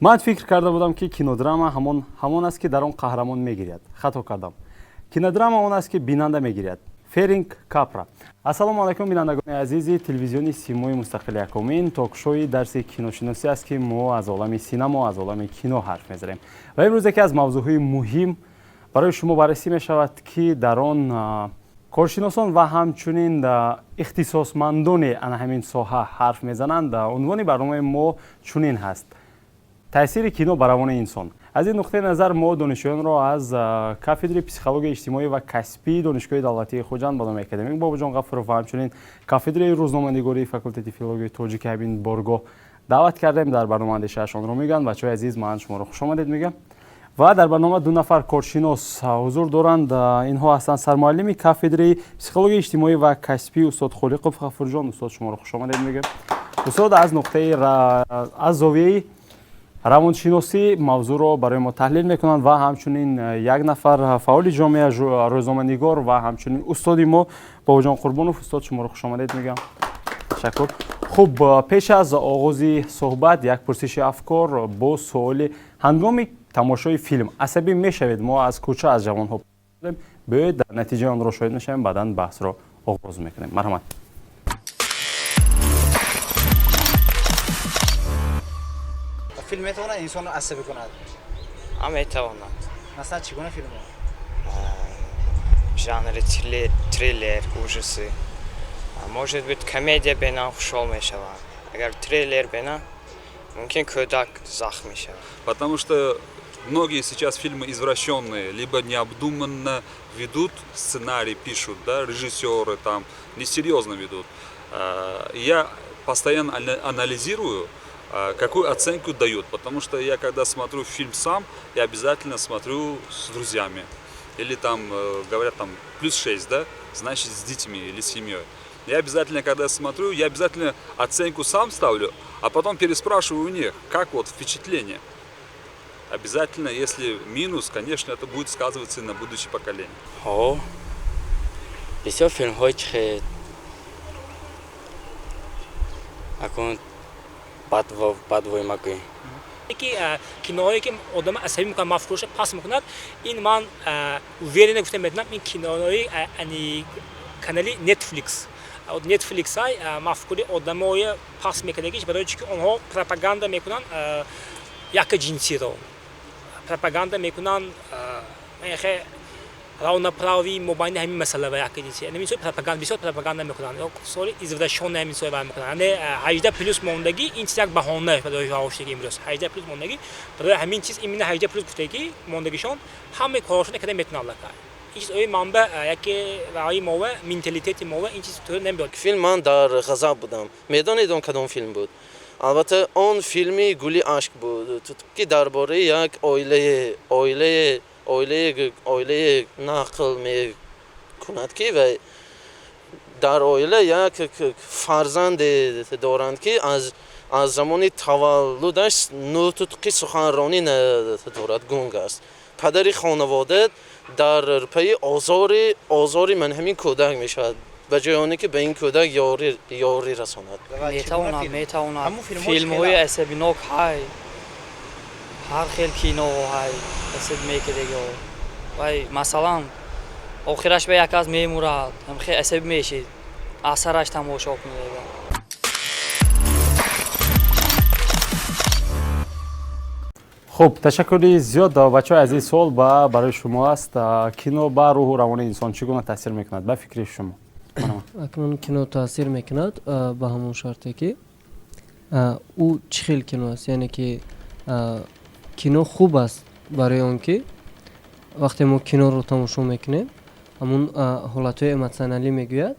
من فکر کرده بودم که کینودراما همون است که در آن قهرمان میگیرد. خطا کردم. کینودراما اون است که بیننده میگیرد. فرانک کاپرا. السلام علیکم بینندگان عزیز تلویزیونی سیمای مستقل یکمین توکشوی درس کینوشناسی است که ما از عالم سینما از عالم کینو حرف میزنیم و امروز یکی از موضوعهای مهم برای شما بررسی می شود که در آن کارشناسان و همچنین اختصاصمندان همین ساحه حرف میزنند. عنوان برنامه ما چنین هست: تاثیر کینو بر روان انسان. از این نقطه نظر ما دانشجویان را از کافدر پسیخولوژی اجتماعی و کسبی دانشگاه دولتی خوجند بادام اکادمیک باباجان غفورов و همچنین کافدر روزنامه‌نگاری فاکولته فیلولوژی توجیه کابین بارگاه دعوت کردیم در برنامه اندیشه‌شان رو میگن. بچه‌های عزیز من شما رو خوش آمدید میگم. و در برنامه دو نفر کارشناس حضور دارند. اینها هستند سرمعلم کافدر پسیخولوژی اجتماعی و کسبی استاد خالق غفورجان. استاد شما رو خوش آمدید میگم. استاد از نقطه از زاویه روانشناسی موضوع رو برای ما تحلیل میکنند و همچنین یک نفر فعال جامعه روزنامه‌نگار و همچنین استاد ما باباجان قربانوف. استاد شما رو خوش آمدید میگم. تشکر. خب پیش از آغاز صحبت یک پرسش افکار با سوال: هنگام تماشای فیلم عصبی میشوید؟ ما از کوچه از جوان ها به در نتیجه آن را شاهد میشیم، بعداً بحث را آغاز میکنیم. مرحمت. فیلم میتونه انسان رو عصبی کند؟ میتواند. مثلا چگونه فیلم ها؟ ژانر تریلر، ужасы. Может быть, комедия بنا خوشحال میشوند. اگر триллер بنا ممکن کودک زخمی شود. Потому что многие сейчас фильмы извращенные, либо необдуманно ведут, сценарий пишут, да, режиссеры там несерьезно ведут. Я постоянно анализирую, какую оценку дают, потому что я когда смотрю фильм сам, я обязательно смотрю с друзьями. Или там говорят там +6, да, значит с детьми или с семьей. Я обязательно, когда смотрю, я обязательно оценку сам ставлю, а потом переспрашиваю у них, как вот впечатление. Обязательно, если минус, конечно, это будет сказываться на будущее поколение. بسیار فیلم هایی که اکنون بد وای مگوی که کینوهایی که آدم عصبی میکنه، مفروش پاس میکند، این من ویرینه گفته میدونم این کینوهای کانالی نتفلیکس های مفکوری آدمای پاس میکنه که برای چی آنها پروپاگاندا میکنن یک جنسی رو پروپاگاندا میکنن میخه равноправие مباین همین مسئله و یک جنسی، یعنی میشه پروپاگاندا بسیار پروپاگاندا میکنن یا سوال ازدواجشون همین سوال بر میکنن. یعنی 18 پلوس موندگی این چیز یک بهانه برای آشتی امروز 18 پلوس موندگی برای همین چیز این 18 پلوس گفتگی موندگیشون همه کارشون کردن میتونن لکه این چیز اوی منبع یک رای موه منتالیتی موه این چیز تو نمیاد. فیلم من در غضب بودم. میدونید کدوم فیلم بود؟ البته اون فیلمی گلی عشق بود که درباره یک عائله نقل می کند که و در عائله یک فرزند دارند که از زمان تولدش نطق سخنرانی ندارد، گنگ است. پدر خانواده در پی آزار من همین کودک می شود و جایی که به این کودک یاری رساند. میتوانم فیلم های عصبیناک های هر خیل کینو های عصب میکرده و مثلا آخرش به یک از میمورد هم خیلی عصب میشید اثرش تماشا کنید. خب تشکری زیاد بچه‌ها. از این سوال برای شما است: کینو بر روح و روان انسان چگونه تاثیر میکند به فکر شما؟ اکنون کینو تاثیر میکند به همون شرطی که او چه خیل کینو است، یعنی که کینو خوب است برای اون که وقتی ما کینو رو تماشا میکنیم همون حالتهای اموشنالی میگوید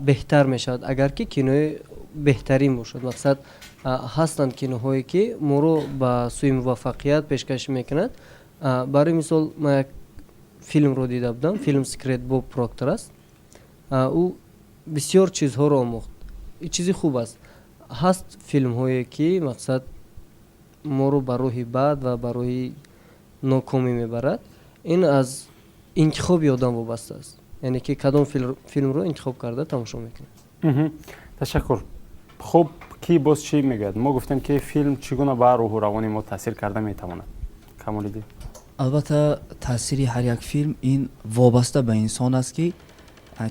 بهتر میشود اگر که کینوی بهترین باشد. مقصد هستند کینوهایی که ما رو به سوی موفقیت پیشکش میکند. برای مثال ما یک فیلم رو دیده بودم، فیلم سیکرت باب پروکتر است. او بسیار چیزها رو آموخت. این چیزی خوب است. هست فیلم هایی که مقصد ما رو به روی بد و به روی ناکامی میبرد. این از انتخاب آدم وابسته است، یعنی که کدام فیلم رو انتخاب کرده تماشا میکنه. تشکر. خب ки боз чӣ мегӯяд? Мо гуфтем ки филм чӣ гуна ба рӯҳу равони мо таъсир карда метавонад. Камолиддин. албатта таъсири ҳар як филм ин вобаста ба инсон аст ки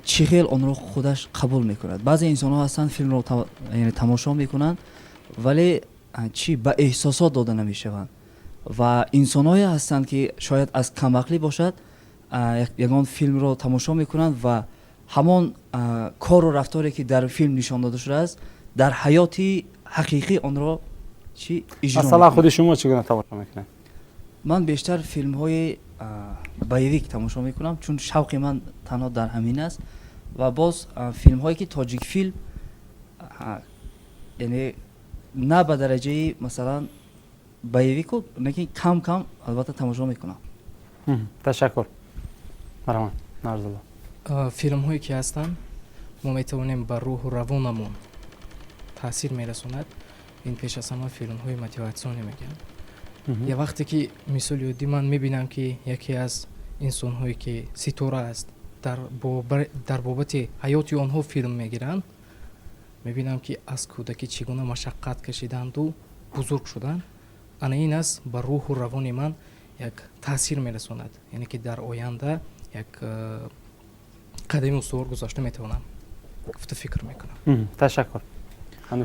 чӣ хел онро худаш қабул мекунад. Баъзе инсонҳо ҳастанд филмро тамошо мекунанд вале чӣ ба эҳсосот дода намешаванд ва инсонҳое ҳастанд ки шояд аз камақлӣ бошад ягон филмро тамошо мекунанд ва ҳамон кору рафторе ки дар филм нишон дода шудааст дар ҳаёти ҳақиқӣ онро чӣ иҷро масалан худи шумо чӣ гуна тамошо мекунед? ман бештар филмҳои боевик тамошо мекунам чун шавқи ман танҳо дар ҳамин аст ва боз филмҳое ки тоҷикфилм яъне на ба дараҷаи масалан боевику лекин кам кам албатта тамошо мекунам. Ташаккур. Марҳамат. Нарзулло. филмҳое ки ҳастанд мо метавонем ба рӯҳу равонамон таъсир мерасонад. ин пеш аз ҳама филмҳои мотиватсионе мегӯянд. як вақте ки мисоли оддӣ ман мебинам ки яке аз инсонҳое ки ситора аст дар бобати ҳаёти онҳо филм мегиранд, мебинам ки аз кӯдакӣ чӣ гуна машаққат кашиданду бузург шуданд. ана ин аст ба рӯҳу равони ман як таъсир мерасонад, яъне ки дар оянда як қадами устувор гузошта метавонам гуфта фикр мекунам. Ташаккур.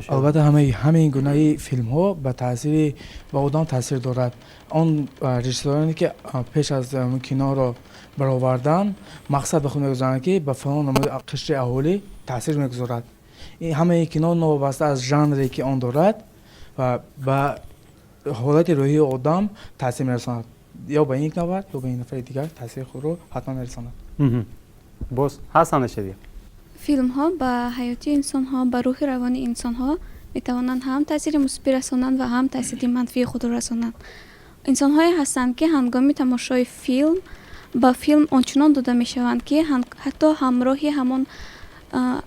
албатта ҳамин гунаи филмҳо ба таъсири ба одам таъсир дорад. он режиссёроне ки пеш аз киноро баровардан мақсад ба худ мегузоранд ки ба фалон намуди қишри аҳолӣ таъсир мегузорад. ҳамаи кино новобаста аз жанре ки он дорад ва ба ҳолати рӯҳии одам таъсир мерасонад. ё ба ин навбат ё ба ин нафари дигар таъсири худро ҳатман мерасонад. боз ҳасан нишадия. филмҳо ба ҳаёти инсонҳо, ба рӯҳи равони инсонҳо метавонанд ҳам таъсири мусбӣ расонанд ва ҳам таъсири манфии худро расонанд. инсонҳое ҳастанд ки ҳангоми тамошои филм ба филм ончунон дода мешаванд ки ҳатто ҳамроҳи ҳамон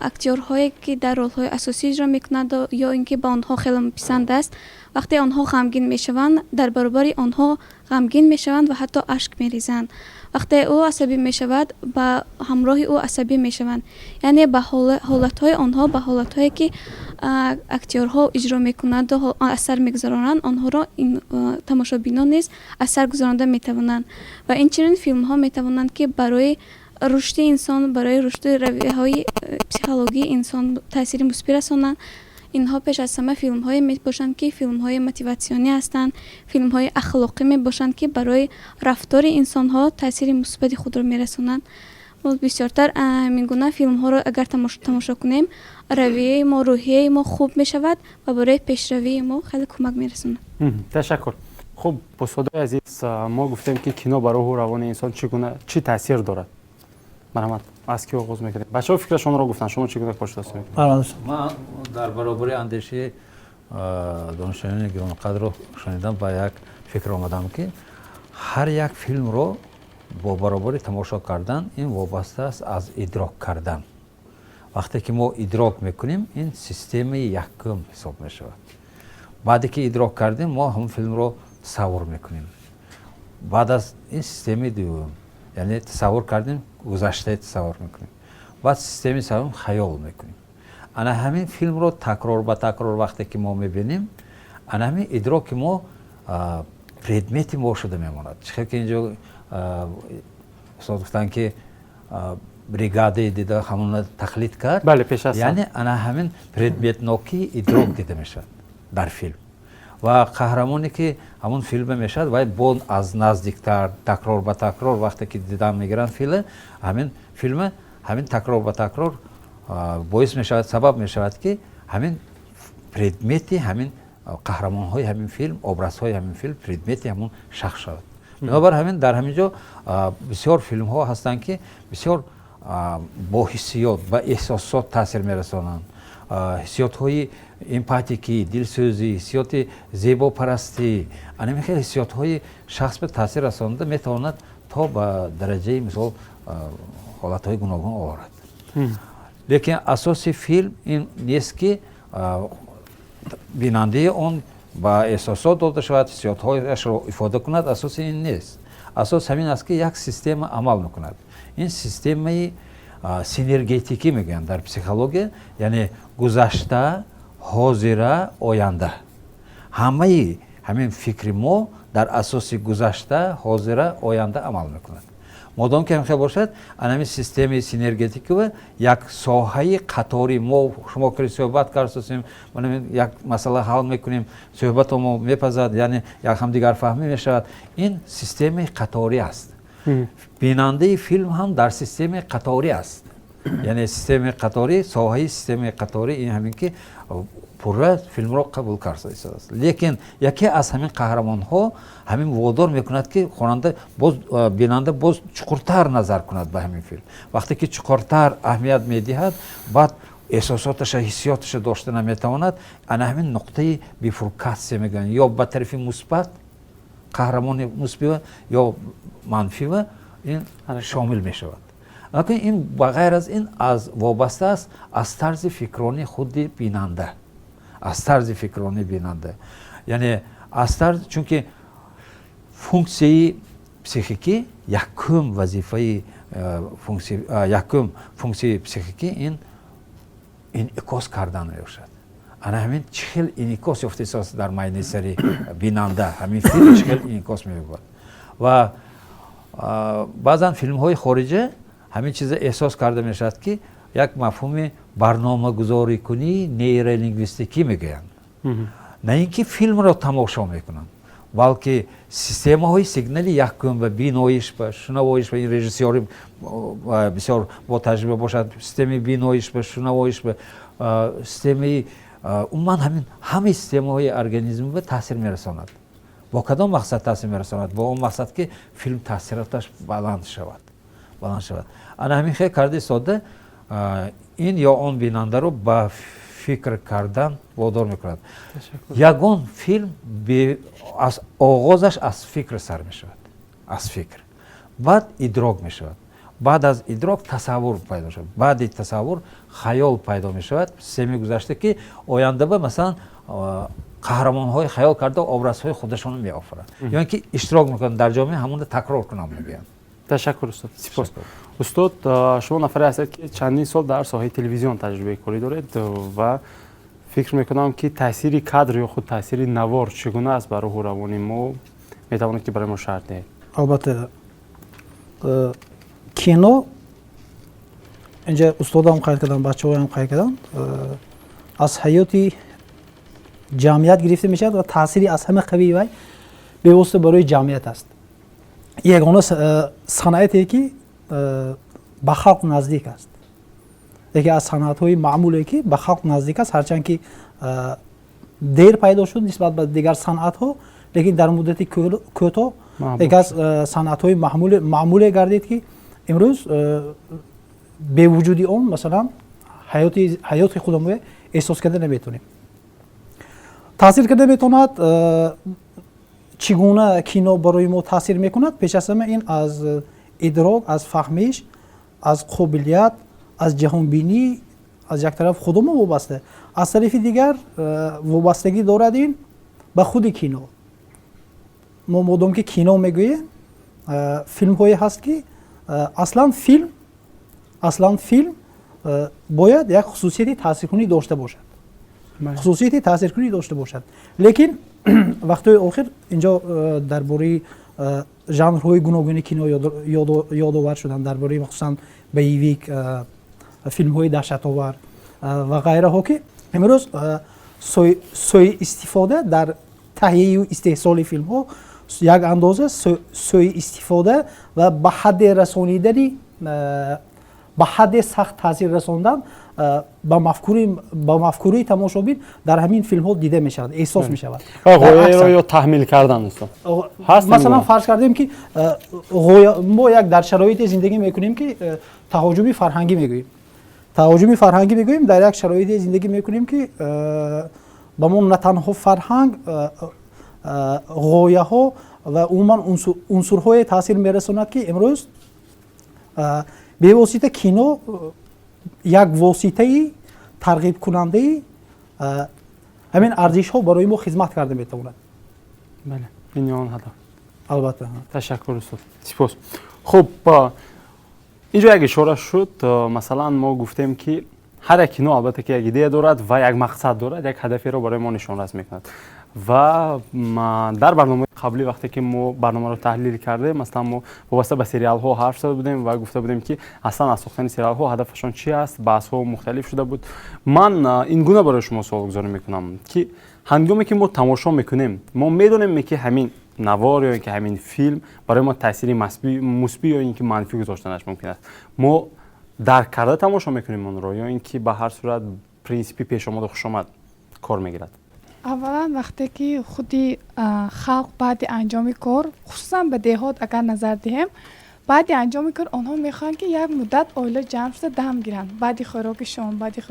актёрҳое ки дар ролҳои асосӣ иҷро мекунанд ё ин ки ба онҳо хеле писанд аст, вақте онҳо ғамгин мешаванд, дар баробари онҳо ғамгин мешаванд ва ҳатто ашк мерезанд. вақте ӯ асабӣ мешавад, ба ҳамроҳи ӯ асабӣ мешаванд. яъне ба ҳолатҳои онҳо, ба ҳолатҳое ки актёрҳо иҷро мекунанд асар мегузаронанд, онҳоро тамошобинон низ асар гузаронда метавонанд. ва инчунин филмҳо метавонанд ки барои рушди инсон, барои рушди равияҳои психологии инсон таъсири мусбӣ расонанд. инҳо пеш аз ҳама филмҳое мебошанд ки филмҳои мотиватсионӣ ҳастанд, филмҳои ахлоқӣ мебошанд ки барои рафтори инсонҳо таъсири мусбати худро мерасонанд. мо бисёртар ҳамин гуна филмҳоро агар тамошо кунем, равияи мо, рӯҳияи мо хуб мешавад ва барои пешравии мо хеле кӯмак мерасонад. Ташаккур. хуб, босодаи азиз, мо гуфтем ки кино ба рӯҳу равони инсон чӣ таъсир дорад. марҳамат. аз ки оғоз мекунем? бачаҳо фикрашонро гуфтанд, шумо чӣ гуна пошидоси мекунед? ман дар баробари андеши донишҷӯёни гиромқадро шунидам ба як фикр омадам ки ҳар як филмро бо баробари тамошо кардан ин вобаста аст аз идрок кардан. вақте ки мо идрок мекунем ин системаи якум ҳисоб мешавад. баъде ки идрок кардем мо ҳамон филмро тасаввур мекунем. баъд аз ин системаи дуюм, яъне тасаввур кардем, гузаштаи тасаввур мекунем. баъд системаи савум хаёл мекунем. ана ҳамин филмро такрор ба такрор вақте ки мо мебинем, ана ҳамин идроки мо предмети мо шуда мемонад. чӣ хел ки инҷо устод гуфтанд ки бригадаи дида ҳамонро тақлид кард. бале, пеш аз яъне ана ҳамин предметнокии идрок дида мешавад дар филм. ва қаҳрамоне ки ҳамон филме мешавад вай бо аз наздиктар такрор ба такрор вақте ки дидан мегиранд ҳамин филме ҳамин такрор ба такрор боис мешавад, сабаб мешавад ки ҳамин предмети ҳамин қаҳрамонҳои ҳамин филм, образҳои ҳамин филм предмети ҳамон шахс шавад. бинобар ҳамин дар ҳамин ҷо бисёр филмҳо ҳастанд ки бисёр бо ҳиссиёт ба эҳсосот таъсир мерасонанд. ҳиссиётҳои эмпатикӣ, дилсӯзӣ, ҳиссиёти зебопарастӣ, анами хел ҳиссиётҳои шахс ба таъсир расонда метавонад то ба дараҷаи мисол ҳолатҳои гуногун оварад. лекин асоси филм ин нест ки бинандаи он ба эҳсосот дода шавад, ҳиссиётҳояшро ифода кунад. асоси ин нест. асос ҳамин аст ки як система амал мекунад. ин системаи синергетикӣ мегӯянд дар психология, яъне гузашта, ҳозира оянда. ҳамаи ҳамин фикри мо дар асоси гузашта ҳозира оянда амал мекунад. модом ки ҳамин бошад анами системаи синергетикова як соҳаи қатори мо шумо кори суҳбат кардем як масъала ҳал мекунем суҳбатомо мепазад яъне як ҳамдигар фаҳмӣ мешавад. ин системаи қаторӣ аст. бинандаи филм ҳам дар системаи қаторӣ аст. яъне системаи қаторӣ соҳаи системаи қаторӣ ин ҳамин ки пурра филмро қабул карда истодааст. лекин яке аз ҳамин қаҳрамонҳо ҳамин водор мекунад ки хонанда боз бинанда боз чуқуртар назар кунад ба ҳамин филм. вақте ки чуқуртар аҳамият медиҳад баъд эҳсосоташа ҳиссиёташа дошта наметавонад ана ҳамин нуқтаи бифуркатсия мегӯянд ё ба тарафи мусбат қаҳрамони мусбива ё манфива ин шомил мешавад. лекин ин ба ғайр аз ин аз вобаста аст аз тарзи фикрони худи бинанда. аз тарзи фикрони бинанда. яъне аз тарз чунки функсияи психикӣ якум вазифаи якум функсияи психикӣ ин инъикос кардан мебошад. ана ҳамин чӣ хел инъикос ёфта истодааст дар майни сари бинанда. ҳамин филм чӣ хел инъикос меёбад. ва баъзан филмҳои хориҷа ҳамин чиза эҳсос карда мешавад ки як мафҳуми барномагузорикунии нейролингвистикӣ мегӯянд. на ин ки филмро тамошо мекунанд балки системаҳои сигнали якум ва биноиш ва шунавоиш ва ин режиссёри бисёр бо таҷриба бошад системаи биноиш ва шунавоиш ва системаи умуман ҳамин ҳамаи системаҳои организмва таъсир мерасонад. бо кадом мақсад таъсир мерасонад? бо он мақсад ки филм таъсироташ баланд шавад. ана ҳамин хел карда истода ин ё он бинандаро ба фикр кардан водор мекунад. ягон филм оғозаш аз фикр сар мешавад. аз фикр баъд идрок мешавад. баъд аз идрок тасаввур пайдо мешавад. баъди тасаввур хаёл пайдо мешавад. системаи гузашта ки ояндаба масалан қаҳрамонҳои хаёл карда образҳои худашонро меофаранд ё ин ки иштирок мекунанд дар ҷомеа ҳамонда такрор кунам мегӯянд. ташаккур устод. сипос. устод шумо нафаре ҳастед ки чандин сол дар соҳаи телевизион таҷрибаи корӣ доред ва фикр мекунам ки таъсири кадр ё худ таъсири навор чӣ гуна аст бар рӯҳу равони мо метавонед ки барои мо шарҳ диҳед? албатта кино инҷа устодам қайд кардам бачаҳоям қайд карданд аз ҳаёти ҷамъият гирифта мешавад ва таъсири аз ҳама қавии вай бевосита барои ҷамъият аст. ягона санъате ки ба халқ наздик аст. яке аз санъатҳои маъмуле ки ба халқ наздик аст ҳарчанд ки дер пайдо шуд нисбат ба дигар санъатҳо лекин дар муддати кӯтоҳ яке аз санъатҳои маъмуле гардид ки имрӯз бевуҷуди он масалан ҳаёти худамон эҳсос карда наметонем. таъсир карда метавонад чӣ гуна кино барои мо таъсир мекунад? пеш аз ҳама ин аз идрок, аз фаҳмиш, аз қобилият, аз ҷаҳонбинӣ аз як тараф худамон вобаста. аз тарафи дигар вобастагӣ дорад ин ба худи кино. мо модом ки кино мегӯем филмҳое ҳаст ки аслан филм бояд як хусусияти таъсиркунӣ дошта бошад. хусусияти таъсиркунӣ дошта бошад. лекин вақтҳои охир инҷо дар бораи жанрҳои гуногуни кино ёдовар шуданд дар бораи махсусан боевик филмҳои даҳшатовар ва ғайраҳо ки имрӯз сои истифода дар таҳияи истеҳсоли филмҳо як андоза сои истифода ва ба ҳадде расонидани ба ҳадде сахт таъсир расондан ба мафкураи тамошобин дар ҳамин филмҳо дида мешавад, эҳсос мешавад. ғояеро ё таҳмил кардан устод. масалан фарз кардем ки мо як дар шароите зиндагӣ мекунем ки таҳоҷуми фарҳангӣ мегӯем. таҳоҷуми фарҳангӣ мегӯем дар як шароите зиндагӣ мекунем ки ба мо на танҳо фарҳанг ғояҳо ва умуман унсурҳое таъсир мерасонад ки имрӯз бевосита кино як воситаи тарғибкунандаи ҳамин арзишҳо барои мо хизмат карда метавонад. бале ин ён ҳадаф. албатта. ташаккур устод. сипос. хуб инҷо як ишора шуд масалан мо гуфтем ки ҳар як кино албатта ки як идея дорад ва як мақсад дорад, як ҳадаферо барои мо нишонрас мекунад. ва дар барномаи қаблӣ вақте ки мо барномаро таҳлил кардем, масалан мо вобаста ба сериалҳо ҳарф зада будем ва гуфта будем ки аслан аз сохтани сериалҳо ҳадафашон чи аст, баҳсҳо мухталиф шуда буд. ман ин гуна барои шумо суолгузорӣ мекунам ки ҳангоме ки мо тамошо мекунем, мо медонем ки ҳамин навор ё ин ки ҳамин филм барои мо таъсири мусбӣ ё ин ки манфӣ гузоштанаш мумкин аст. мо дарк карда тамошо мекунем онро ё ин ки ба ҳар сурат принсипи пешомоду хушомад кор мегирад? аввалан вақте ки худи халқ баъди анҷоми кор, хусусан ба деҳот агар назар диҳем, баъди анҷоми кор онҳо мехоҳанд ки як муддат оила ҷамъ шуда дам гиранд. Баъди хӯроки шом, баъди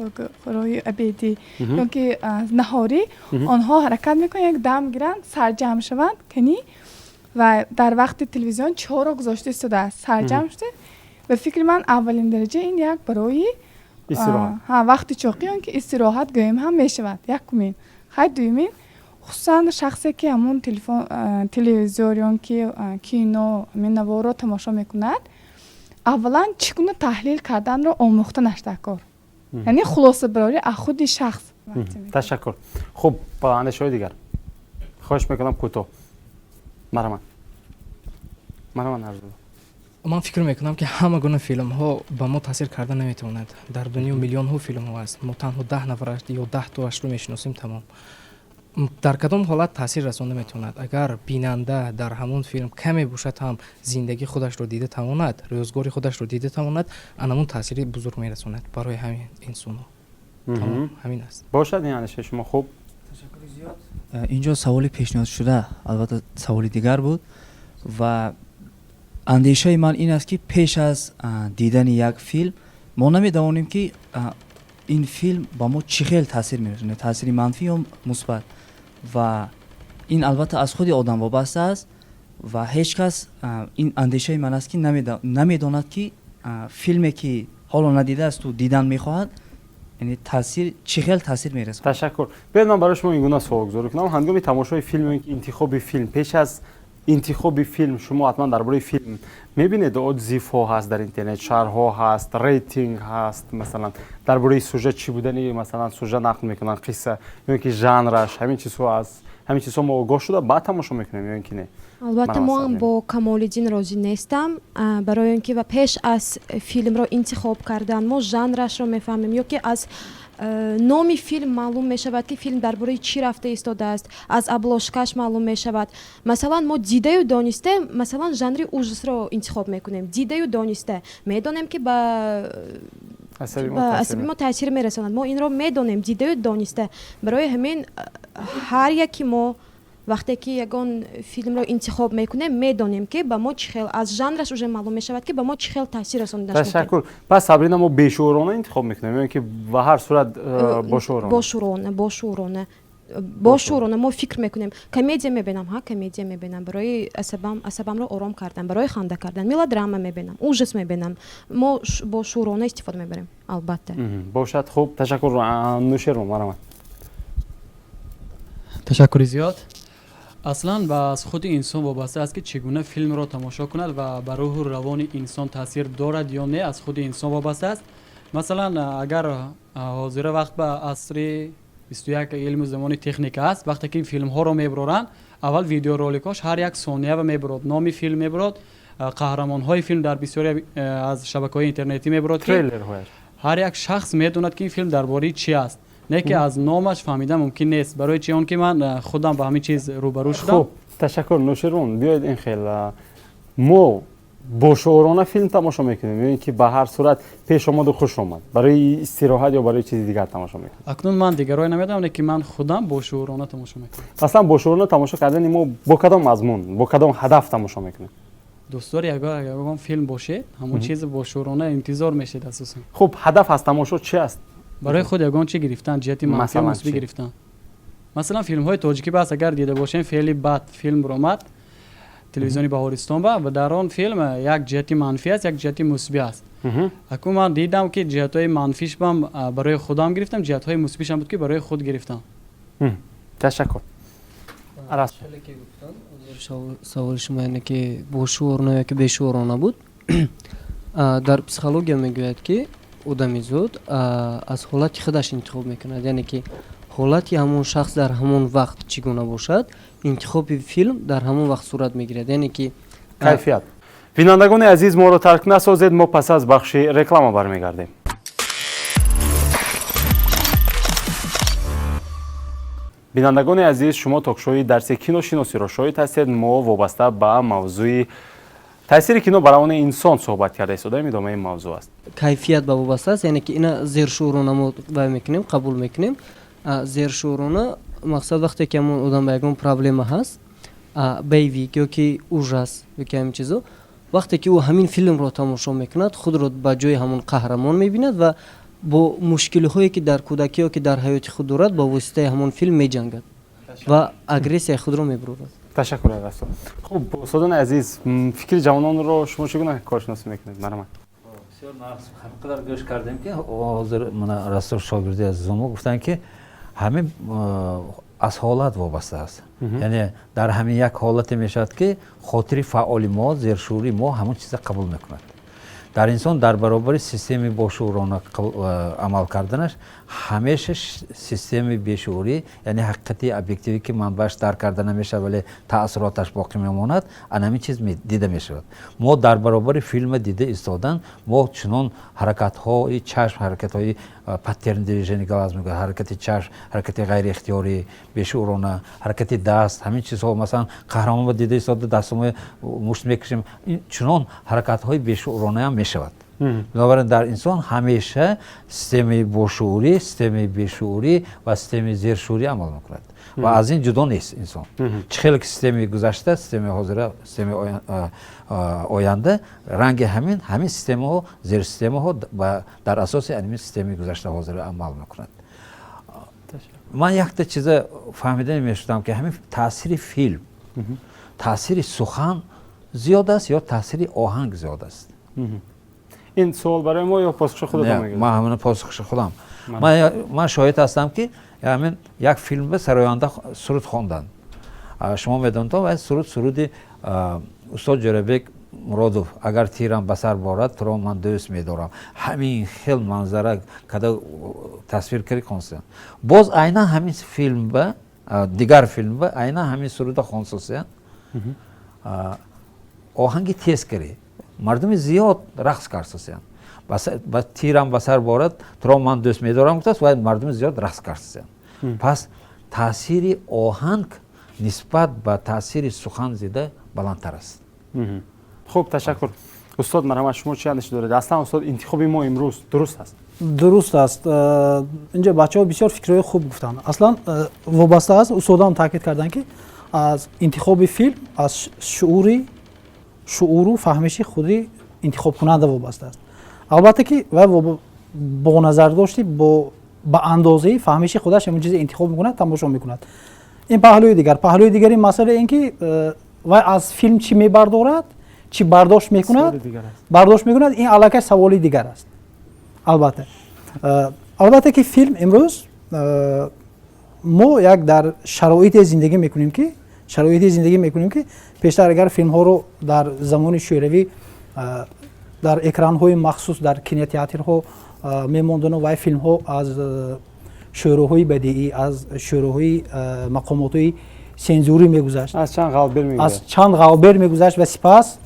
хӯроки абедӣ ё ки наҳорӣ, онҳо ҳаракат мекунанд як дам гиранд, сарҷамъ шаванд канӣ ва дар вақти телевизион чиҳоро гузошта истодааст, сарҷамъ шуда. ба фикри ман аввалин дараҷа ин як барои вақти чоқӣ он ки истироҳат гӯем ҳам мешавад. Якумин. Хай дуюмин, хусусан шахсе ки ҳамун телевизор ё ки кино, наворро тамошо мекунад, аввалан чӣ гуна таҳлил карданро омӯхта нашта кор. Яъне хулосабарорӣ аз худи шахс. Ташаккур. Хуб, андешаҳои дигар. Хоҳиш мекунам кӯтоҳ. Мараман арзу. ман фикр мекунам ки ҳама гуна филмҳо ба мо таъсир карда наметавонад. Дар дунё миллионҳо филмҳо аст. Мо танҳо 10 нафараш ё 10 тоашро мешиносем тамом. дар кадом ҳолат таъсир расонда метавонад? Агар бинанда дар ҳамон филм каме бошад ҳам зиндагии худашро дида тавонад, рӯзгори худашро дида тавонад, анамон таъсири бузург мерасонад барои ҳамин инсонҳо. Тамом, ҳамин аст. Бошад ин андешаи шумо хуб. инҷо саволи пешниҳод шуда, албатта саволи дигар буд ва андешаи ман ин аст ки пеш аз дидани як филм мо намедонем ки ин филм ба мо чӣ хел таъсир мерасонад, таъсири манфӣ ё мусбат. ва ин албатта аз худи одам вобаста аст ва ҳеҷ кас ин андешаи ман аст ки намедонад ки филме ки ҳоло надидаасту дидан мехоҳад, яъне таъсир чӣ хел таъсир мерасонад. Ташаккур. Биёед ман барои шумо ин гуна суолгузорӣ кунам. Ҳангоми тамошои филм ё ин ки интихоби филм, пеш аз интихоби филм шумо ҳатман дар бораи филм мебинед отзивҳо ҳаст дар интернет, шарҳҳо ҳаст, рейтинг ҳаст, масалан дар бораи сюжет чӣ будани масалан сюжет нақл мекунанд, қисса ё ин ки жанраш, ҳамин чизҳо аст. ҳамин чизҳо мо огоҳ шуда баъд тамошо мекунем ё ин ки не? албатта мо ҳам бо Камолиддин розӣ нестам, барои он ки ва пеш аз филмро интихоб кардан мо жанрашро мефаҳмем ё ки аз номи филм маълум мешавад ки филм дар бораи чӣ рафта истодааст, аз аблошкаш маълум мешавад. Масалан мо дидаю донисте масалан жанри ужасро интихоб мекунем. Дидаю донисте медонем ки ба асаби мо таъсир мерасонад. Мо инро медонем, дидаю донисте. Барои ҳамин ҳар яки мо вақте ки ягон филмро интихоб мекунем медонем ки ба мо чӣ хел аз жанраш уже маълум мешавад ки ба мо чӣ хел таъсир расонидаш мумкин. Ташаккур. Пас Сабрина мо бешӯрона интихоб мекунем ё ин ки ба ҳар сурат бошӯрона мо фикр мекунем. Комедия мебинам, комедия мебинам барои асабамро ором кардан, барои ханда кардан. Мелодрама мебинам, ужас мебинам. Мо бо шӯрона истифода мебарем албатта. Бошад. Хуб, ташаккур. Нӯшермо марамад. ташаккури зиёд. аслан ба аз худи инсон вобаста аст ки чӣ гуна филмро тамошо кунад ва ба рӯҳу равони инсон таъсир дорад ё не, аз худи инсон вобаста аст. Масалан агар ҳозира вақт ба асри 21 илму замони техника аст, вақте ки филмҳоро мебароранд, аввал видеороликош ҳар як сониява мебарод, номи филм мебарод, қаҳрамонҳои филм дар бисёре аз шабакаҳои интернетӣ мебарод ки ҳар як шахс медонад ки ин филм дар бораи чӣ аст. Не ки аз номаш фаҳмида мумкин нест. Барои чи он ки ман худам ба ҳамин чиз рӯбарӯ шудам. Хуб, ташаккур. Нӯширон, биёед ин хел мо бошӯрона филм тамошо мекунем ё ин ки ба ҳар сурат пешомоду хушомад барои истироҳат ё барои чизи дигар тамошо мекунем? Акнун ман дигарое намедонам, ки ман худам бошӯрона тамошо мекунам. Маслан бошӯрона тамошо кардани мо бо кадом мазмун, бо кадом ҳадаф тамошо мекунем? دوست داری اگر فیلم باشه همون چیز با شورانه انتظار میشه اساسا. خب هدف از تماشا چی است؟ برای خود یگان چی گرفتن؟ جهتی منفی و مثبت گرفتن. مثلا فیلم های تاجیکی بس اگر دیده باشین فعلی بد فیلم برآمد تلویزیونی بهارستان با و در آن فیلم یک جهتی منفی است یک جهتی مثبت است. اکنون من دیدم که جهت های منفیش بام برای خودم گرفتم جهت های مثبتش هم بود که برای خود گرفتم. تشکر. عرض سوال شما اینه که باشعورانه یا که بیشعورانه بود. در پسیخولوژیا میگوید که одами зуд аз ҳолати худаш интихоб мекунад, яъне ки ҳолати ҳамон шахс дар ҳамон вақт чӣ гуна бошад, интихоби филм дар ҳамон вақт сурат мегирад, яъне ки кайфият. бинандагони азиз, моро тарк насозед, мо пас аз бахши реклама бармегардем. бинандагони азиз, шумо токшои дарси киношиносиро шоҳид ҳастед. мо вобаста ба мавзӯи таъсири кино бар равони инсон суҳбат карда истодаем. идомаи мавзӯъ аст. кайфият ба вобаста аст, яъне ки ина зершӯрона мо вай мекунем, қабул мекунем. зершӯрона мақсад вақте ки ҳамон одам ба ягон проблема ҳаст, байвик ёки ужас ёки ҳамин чизо, вақте ки ӯ ҳамин филмро тамошо мекунад, худро ба ҷои ҳамон қаҳрамон мебинад ва бо мушкилиҳое ки дар кӯдакӣ ёки дар ҳаёти худ дорад ба воситаи ҳамон филм меҷангад ва агрессияи худро мебурад. ташаккур расул. хуб устодони азиз, фикри ҷавононро шумо чӣ гуна коршиносӣ мекунед? Марҳамат. ҳамқадар гӯш кардем ки ҳозир мана расул шогирди азизомо гуфтанд ки ҳамин аз ҳолат вобаста аст. яъне дар ҳамин як ҳолате мешавад ки хотири фаъоли мо, зершӯри мо ҳамон чиза қабул мекунад. дар инсон дар баробари системи бошӯрона амал карданаш ҳамеша системи бешӯрӣ, яъне ҳақиқати объективӣ ки манбааш дарк карда намешавад вале таъссуроташ боқӣ мемонад, ан ҳамин чиз дида мешавад. мо дар баробари филма дида истодан мо чунон ҳаракатҳои чашм, ҳаракатҳои паттерн движени глаз мегӯяд, ҳаракати чашм, ҳаракати ғайриихтиёрӣ бешӯрона, ҳаракати даст, ҳамин чизҳо масалан қаҳрамон ба дида истода дастумо мушт мекушем, чунон ҳаракатҳои бешӯронаам мешавад. бинобарин дар инсон ҳамеша системи бошӯрӣ, системи бешӯрӣ ва системи зершӯрӣ амал мекунад ва аз ин ҷудо нест инсон. чӣ хеле ки системи гузашта, системи ҳозира, системи оянда ранги ҳамин системаҳо, зерсистемаҳо дар асоси ҳамин системи гузашта ҳозира амал мекунад. ман якта чиза фаҳмида намешудам ки ҳамин таъсири филм, таъсири сухан зиёд аст ё таъсири оҳанг зиёд аст? ин суол барои мо ё посухи худатон мегӯед? ман ҳамин посухи худам. ман шоҳид ҳастам ки ҳамин як филмба сароянда суруд хонданд. шумо медонед вай суруди устод ҷӯрабек муродов, агар тирам ба сар борад туро ман дӯст медорам. ҳамин хел манзара када тасвир карди консеян. боз айнан ҳамин филмба, дигар филмба айнан ҳамин суруда хонсосиян. оҳанги тез карӣ мардуми зиёд рақс кардсосиян. ба тирам ба сар борад туро ман дӯст медорам гуфтааст ва мардуми зиёд рақс кардсосиян. пас таъсири оҳанг нисбат ба таъсири сухан зида баландтар аст. хуб, ташаккур. устод марҳамат, шумо чӣ андеша доред? аслан устод, интихоби мо имрӯз дуруст аст? дуруст аст. инҷо бачаҳо бисёр фикрҳои хуб гуфтанд. аслан вобаста аст, устодам таъкид карданд ки аз интихоби филм аз шууру фаҳмиши худи интихобкунанда вобаста аст. албатта ки вай бо назардошти ба андозаи фаҳмиши худаш ҳамон чизе интихоб мекунад, тамошо мекунад. ин паҳлӯи дигар. паҳлӯи дигари масъала ин ки вай аз филм чӣ мебардорад, чӣ бардошт мекунад, ин аллакай саволи дигар аст. албатта ки филм имрӯз мо як дар шароите зиндагӣ мекунем ки пештар агар филмҳоро дар замони шӯравӣ дар экранҳои махсус дар кинотеатрҳо мемондано вай филмҳо аз шӯроҳои бадиӣ, аз шӯроҳои мақомотҳои сензурӣ мегузашт, аз чанд ғалбер мегузашт ва сипас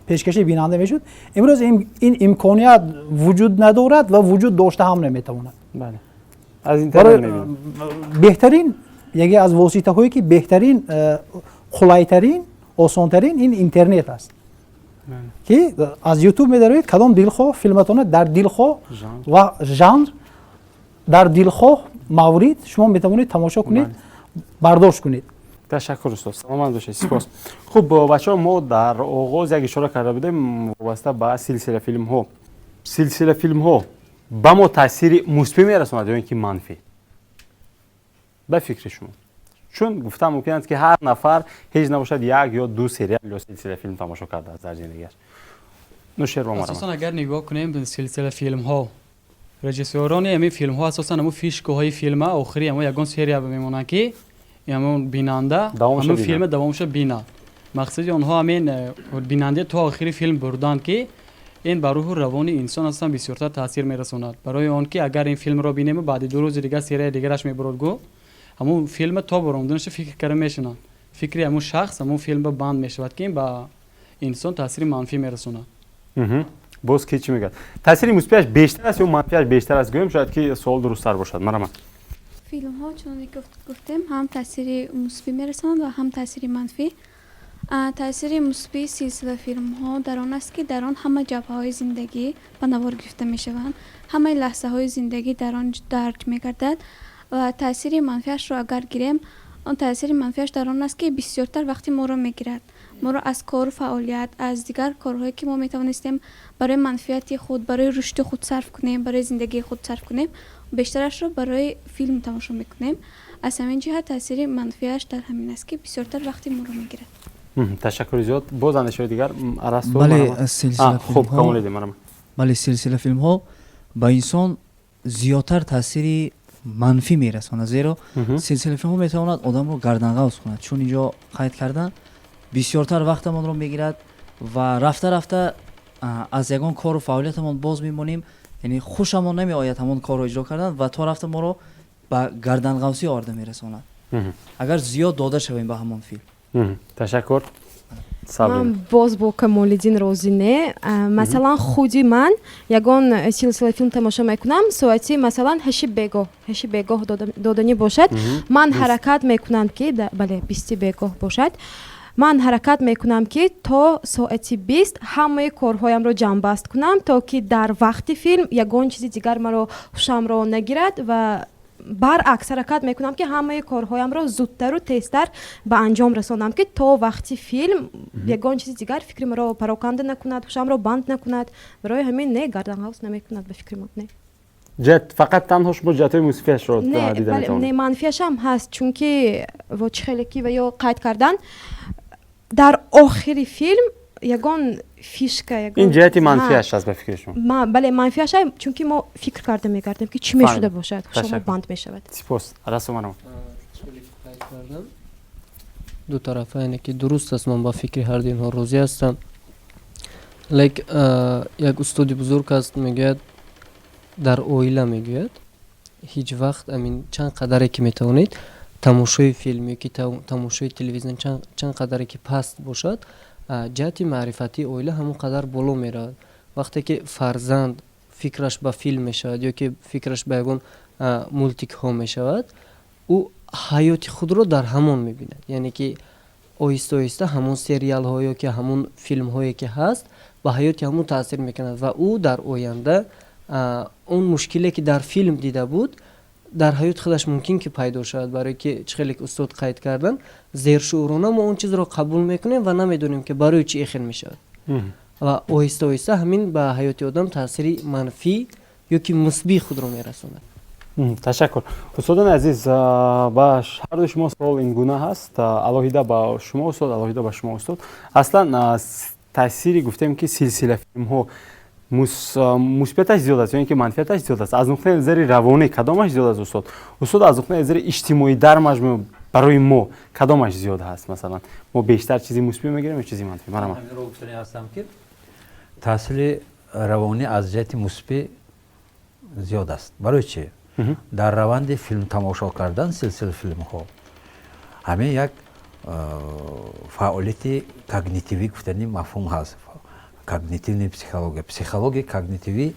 пешкаши бинанда мешуд. имрӯз ин имконият вуҷуд надорад ва вуҷуд дошта ҳам наметавонад. беҳтарин яке аз воситаҳое ки беҳтарин, қулайтарин, осонтарин ин интернет аст ки аз ютуб медароед кадом дилхоҳ филматона дар дилхоҳ ва жанр, дар дилхоҳ маврид шумо метавонед тамошо кунед, бардошт кунед. ташаккур устод, саломат бошед. сипос. хуб бачаҳо, мо дар оғоз як ишора карда будем вобаста ба силсила филмҳо ба мо таъсири мусбӣ мерасонад ё ин ки манфӣ? ба фикри шумо? чун гуфтам мумкин аст ки ҳар нафар ҳеҷ набошад як ё ду сериал ё силсила филм тамошо кардааст дар зиндагиаш. нушер ва марҳамат. асосан агар нигоҳ кунем силсила филмҳо, режиссёрони ҳамин филмҳо асосан ҳамун фишкаҳои филма охири ҳамун ягон серия мемонанд ки ҳамун бинанда ҳамун филма давомша бинад. мақсади онҳо ҳамин бинандаи то охири филм бурданд ки این بر روح روانی انسان اصلا بسیارتر تاثیر میرساند برای آن که اگر این فیلم را بینیم بعد 2 روز دیگه سری دیگرش میبرد گو همون فیلم تا براندنش فکر کرده میشنن فکری همون شخص همون فیلم به بند میشود که این با انسان تاثیر منفی میرسونه. باز کی چی میگه؟ تاثیر مثبتش بیشتر است یا منفیش بیشتر است؟ گویم شاید که سوال درست تر باشد. مرحبا. فیلم ها چون گفتیم هم تاثیر مثبت میرسند و هم تاثیر منفی. تاثیر مثبت سلسله فیلم ها در آن است که در آن همه جبهه های زندگی به نوار گرفته می شوند، همه لحظه های زندگی در آن درج می گردد. و تاثیر منفیش را اگر گیریم، آن تاثیر منفیش در آن است که بسیارتر وقتی ما را می گیرد، ما را از کار و فعالیت از دیگر کارهایی که ما می توانستیم برای منفعت خود، برای رشد خود صرف کنیم، برای زندگی خود صرف کنیم، بیشترش را برای فیلم تماشا میکنیم. از همین جهت تاثیر منفیش در همین است که بسیارتر وقتی ما را می گیرد. تشکر زیاد. باز اندیشه دیگر ارسطو. بله سلسله خوب کامل دیدم. بله سلسله فیلم ها با انسان زیادتر تاثیر منفی میرسونه، زیرا سلسله فیلم ها میتواند آدم رو گردنقوس کند، چون اینجا قید کردن بسیارتر وقتمان رو میگیرد و رفته رفته از یگان کار و فعالیتمان باز میمونیم، یعنی خوشمون نمی آید همون کار رو اجرا کردن و تا رفته ما رو به گردنقوسی آورده میرساند اگر زیاد داده شویم به همون فیلم. تشکر. من باز با کمال‌الدین راضی نه. مثلا خودی من یگان سلسله فیلم تماشا میکنم ساعتی مثلا 8 بگاه دادنی باشد، من حرکت میکنم که بله 20 بگاه باشد، من حرکت میکنم که تا ساعتی 20 همه کارهایم رو جمع بست کنم تا که در وقت فیلم یگان چیزی دیگر مرا خوشم را نگیرد و برعکس حرکت میکنم که همه کارهایم را زودتر و تیزتر به انجام رسانم که تا وقتی فیلم یگان چیزی دیگر فکر مرا پراکنده نکند، خوشم را بند نکند. برای همین نه گردنقوس نمیکند به فکر من. نه جت فقط تنهاش با جتای مثبتش رو دیدن میتونم. نه منفیش هم هست، چون که و چخلکی و یا قید کردن در آخری فیلم یگان فیشکه این جهتی منفیش از به فکر شما. بله منفیش هم چون که ما فکر کرده می‌گردیم که چی میشده باشد، شما بند میشود. سپاس. ارسطو منم دو طرفه اینه که درست است، من با فکر هر دین ها راضی هستم. لیک یک استادی بزرگ است میگوید در اویلا میگوید هیچ وقت امین چند قدری که میتونید تماشای فیلمی که تماشای تلویزیون چند قدری که پست باشد جهت معرفتی اویلا همون قدر بالا میرود. وقتی که فرزند فکرش به فیلم میشود یا که فکرش به یگان مولتیک ها میشود، او حیات خود رو در همون میبیند، یعنی که آیسته آیسته همون سریال ها یا که همون فیلم هایی که هست به حیات همون تاثیر میکند و او در آینده اون مشکلی که در فیلم دیده بود در حیات خودش ممکن که پیدا شود، برای که چخیلی که استاد قید کردن زیر شعورانه ما اون چیز رو قبول میکنیم و نمیدونیم که برای چی اخیر میشود و آهسته آهسته همین به حیات آدم تاثیر منفی یا که مثبت خود رو میرسوند. تشکر. استادان عزیز، با هر دو شما سوال این گونه هست، الهیده با شما استاد، الهیده با شما استاد. اصلا تاثیری گفتیم که سلسله فیلم ها مثبتش زیاد است یا اینکه منفیتش زیاد است. از نقطه نظر روانی کدامش زیاد است استاد؟ استاد از نقطه نظر اجتماعی در مجموع برای ما کدامش زیاد هست؟ مثلا ما بیشتر چیزی مثبت میگیریم یا چیزی منفی؟ من رو گفتنی هستم که تاثیر روانی از جهت مثبت زیاد است. برای چی؟ در روند فیلم تماشا کردن سلسله فیلم ها همه یک فعالیت کاگنیتیوی گفتنی مفهوم هست. کاگنیتیوی پسیخولوژی کاگنیتیوی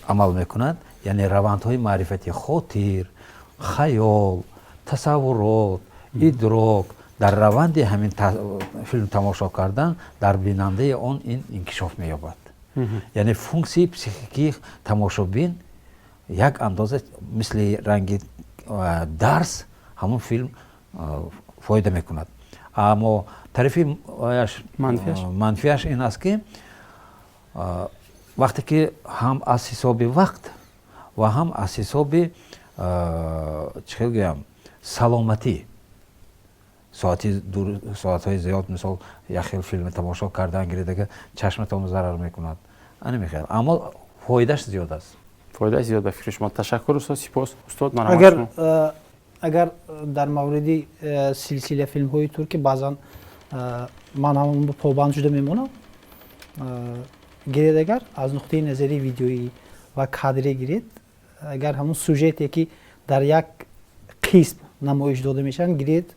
عمل میکند، یعنی روندهای معرفتی خاطر، خیال، تصورات، ادراک در روند همین فیلم تماشا کردن در بیننده آن این انکشاف مییابد. یعنی فونکسی پسیخیکی تماشابین یک اندازه مثل رنگ درس همون فیلم فایده میکند. اما طرف منفیش این است که وقتی که هم از حساب وقت و هم از حساب چه بگم سلامتی ساعت‌های زیاد مثال یک خیلی فیلم تماشا کردن گیره که چشمتون ضرر میکند نمیخواد، اما فایدهش زیاد است. فایدهش زیاد به فکر شما. تشکر استاد. سپاس استاد. اگر در مورد سلسله فیلم های ترکی بعضا من هم پابند شده میمونم، گیرید اگر از نقطه نظری ویدیویی و کادری گیرید اگر همون سوژتی که در یک قسم نمایش داده میشن گیرید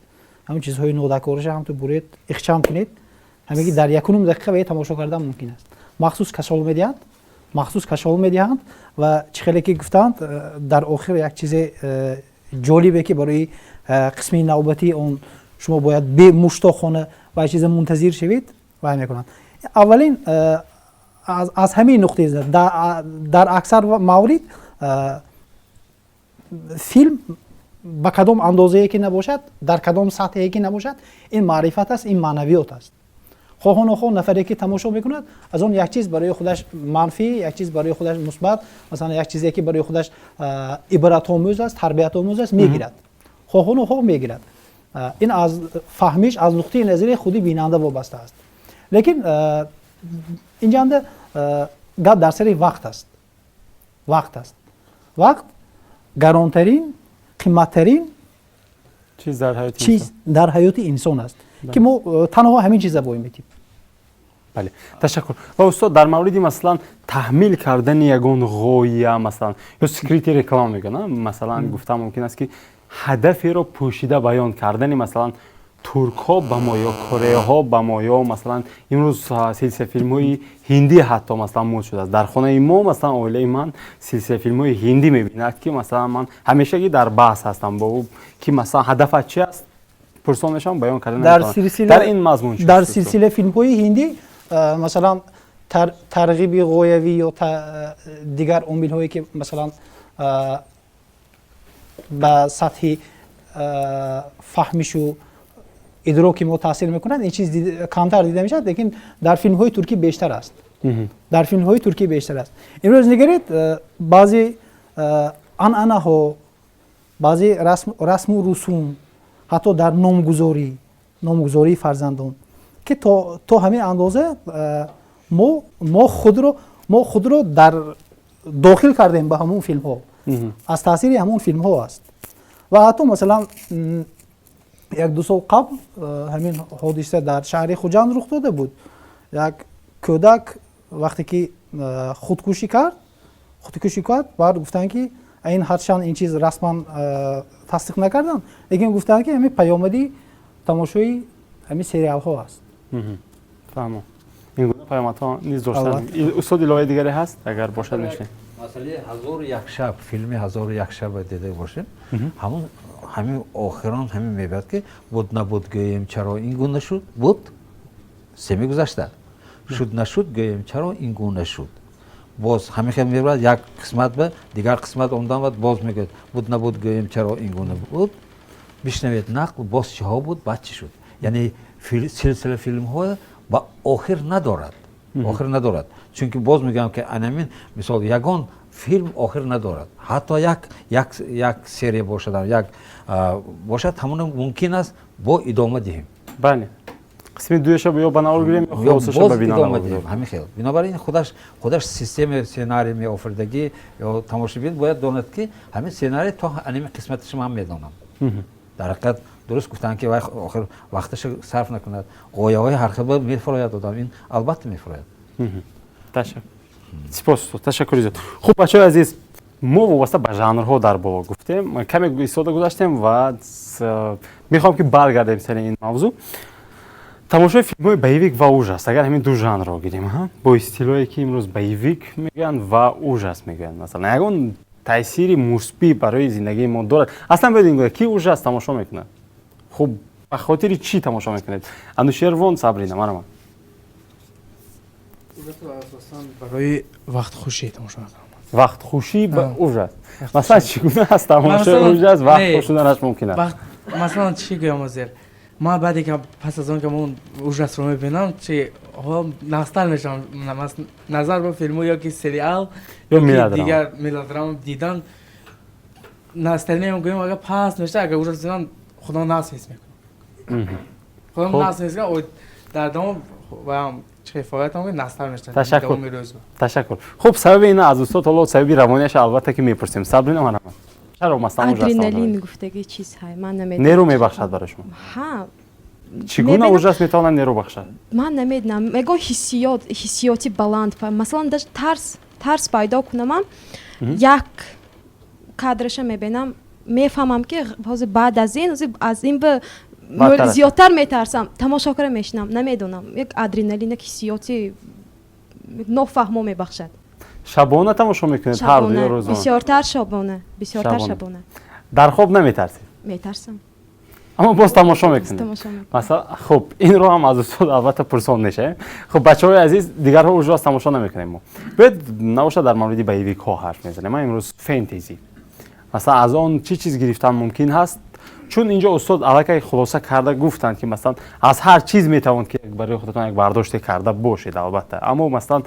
همون چیزهای نودکارش هم تو برید اخچام کنید همگی در یکونم دقیقه به تماشا کردن ممکن است مخصوص کشال میدهند و چخیلی که گفتند در آخر یک چیز جالبه که برای قسم نوبتی اون شما باید به مشتاقانه و چیز منتظر شوید و میکنند اولین از همین نقطه در اکثر موارد فیلم با کدام اندازه‌ای که نباشد در کدام سطحی که نباشد این معرفت است این معنویات است خواه نخواه نفری که تماشا میکند از اون یک چیز برای خودش منفی یک چیز برای خودش مثبت مثلا یک چیزی که برای خودش عبرت آموز است تربیت آموز است میگیرد خواه نخواه میگیرد این از فهمیش از نقطه نظری خودی بیننده وابسته است لیکن اینجا گپ در سر وقت است وقت گرانترین قیمتترین چیز در حیات انسان است که ما تنها همین چیزا باید میتیم. بله تشکر. و استاد در موردی مثلا تحمیل کردن یگان غایه مثلا یا سکریتی رکلام میگن مثلا گفتم ممکن است که هدفی رو پوشیده بیان کردن مثلا ترک ها به ما یا کره ها به ما یا مثلا امروز سلسله فیلم های هندی حتی مثلا مود شده است در خانه ما مثلا اوله من سلسله فیلم های هندی میبیند که مثلا من همیشه در بحث هستم با او که مثلا هدف چی است پرسونشان بیان کردن در این مضمون در سلسله فیلم های هندی مثلا ترغیب غایوی یا دیگر امید هایی که مثلا به سطح فهمش و ادراک ما تاثیر میکنند این چیز کمتر دیده میشد لیکن در فیلم های ترکی بیشتر است امروز نگرید بعضی عنعنه ها بعضی رسم و رسوم حتی در نامگذاری فرزندان که تا همین اندازه ما خود رو در داخل کردیم به همون فیلم ها از تاثیر همون فیلم ها است و حتی مثلا یک دو سال قبل همین حادثه در شهر خوجند رخ داده بود یک کودک وقتی که خودکشی کرد بعد گفتن که این هرچند این چیز رسما تصدیق نکردن لیکن گفتن که همین پیامدی تماشای همین سریال ها است فهمم این گونه پیامدها نیز داشتن استاد الهه دیگری هست اگر باشد میشه مثلا 1001 شب فیلم 1001 شب دیده باشیم همین آخران همین میبود که بود نبود گویم چرا این گونه شد بود سمی گذشته شد نشد گویم چرا این گونه شد باز همیشه میبود یک قسمت به دیگر قسمت اومدن و باز میگه بود نبود گویم چرا این گونه بود بشنوید نقل باز چه ها بود بعد چی شد یعنی سلسله فیلم ها با آخر ندارد چون که باز میگم که انمین مثال یگان فیلم آخر ندارد حتی یک سری باشد باشد همون ممکن است با ادامه دهیم بله قسم دویش رو یا بناور بگیریم یا خلاصش رو ببینیم همین خیلی بنابراین خودش سیستم سیناری می آفردگی یا تماشابین باید داند که همین سیناری تا انیمه قسمتش هم میدانم در حقیقت درست گفتن که آخر وقتش صرف نکند غایه های هر خیلی باید میفراید آدم این البته میفراید تشکر سپاس تشکر زیاد خوب بچه‌های عزیز ما وابسته به ژانرها در بالا گفتیم کمی ایستاده گذاشتیم و میخوام که برگردیم سر این موضوع تماشای فیلم های بیویک و اوژاس اگر همین دو ژانر رو گیریم با استیلایی که امروز بیویک میگن و اوژاس میگن مثلا یگان تأثیری مثبت برای زندگی ما دارد اصلا بدین کی اوژاس تماشا میکنه خب به خاطر چی تماشا میکنید انوشیروان صبرینا مرام برای وقت خوشی تماشا میکنم وقت خوشی به اوژاس مثلا چگونه هست تماشای اوژاس وقت خوش شدنش ممکنه مثلا چی گویم ازر ما بعدی که پس از اون که من اوژاس رو میبینم چی ناستال میشم نظر به فیلم یا که سریال یا دیگر ملودرام دیدن ناستال میگم اگه پاس میشه اگه اوژاس دیدن خدا ناس حس میکنه خدا ناس حس میکنه در دوام و چه فایده هم ناستال میشه تشکر خب سبب اینا از استاد حالا سبب روانیش البته که میپرسیم صبرینا مرحبا چرا مثلا اوژاس ادرنالین گفتگی چیز های من نمیدونم نیرو میبخشد برای شما ها чигуна мебинам- ужас метавонад нерӯ бахшад? ман намедонам мегӯям ҳиссиёти баланд масалан даже тарс пайдо кунам як кадраша мебинам мефаҳмам ки ҳозир баъд аз ин зиёдтар метарсам тамошокара мешинам намедонам як адреналин як ҳиссиёти нофаҳмо мебахшад шабона тамошо мекунед ҳар ду ё рӯзона? бисёртар шабона шабона дар хоб наметарсед? метарсам аммо боз тамошо мекунед? тамошо мекунам. масалан хуб инро ҳам аз устод албатта пурсон мешавем. хуб бачаҳои азиз дигарҳо ужас тамошо намекунем мо. бояд навошад дар мавриди боевикҳо ҳарф мезанем. ман имрӯз фентези масалан аз он чӣ чиз гирифтан мумкин ҳаст? чун инҷо устод аллакай хулоса карда гуфтанд ки масалан аз ҳар чиз метавонед ки барои худатон як бардоште карда бошед албатта. аммо масалан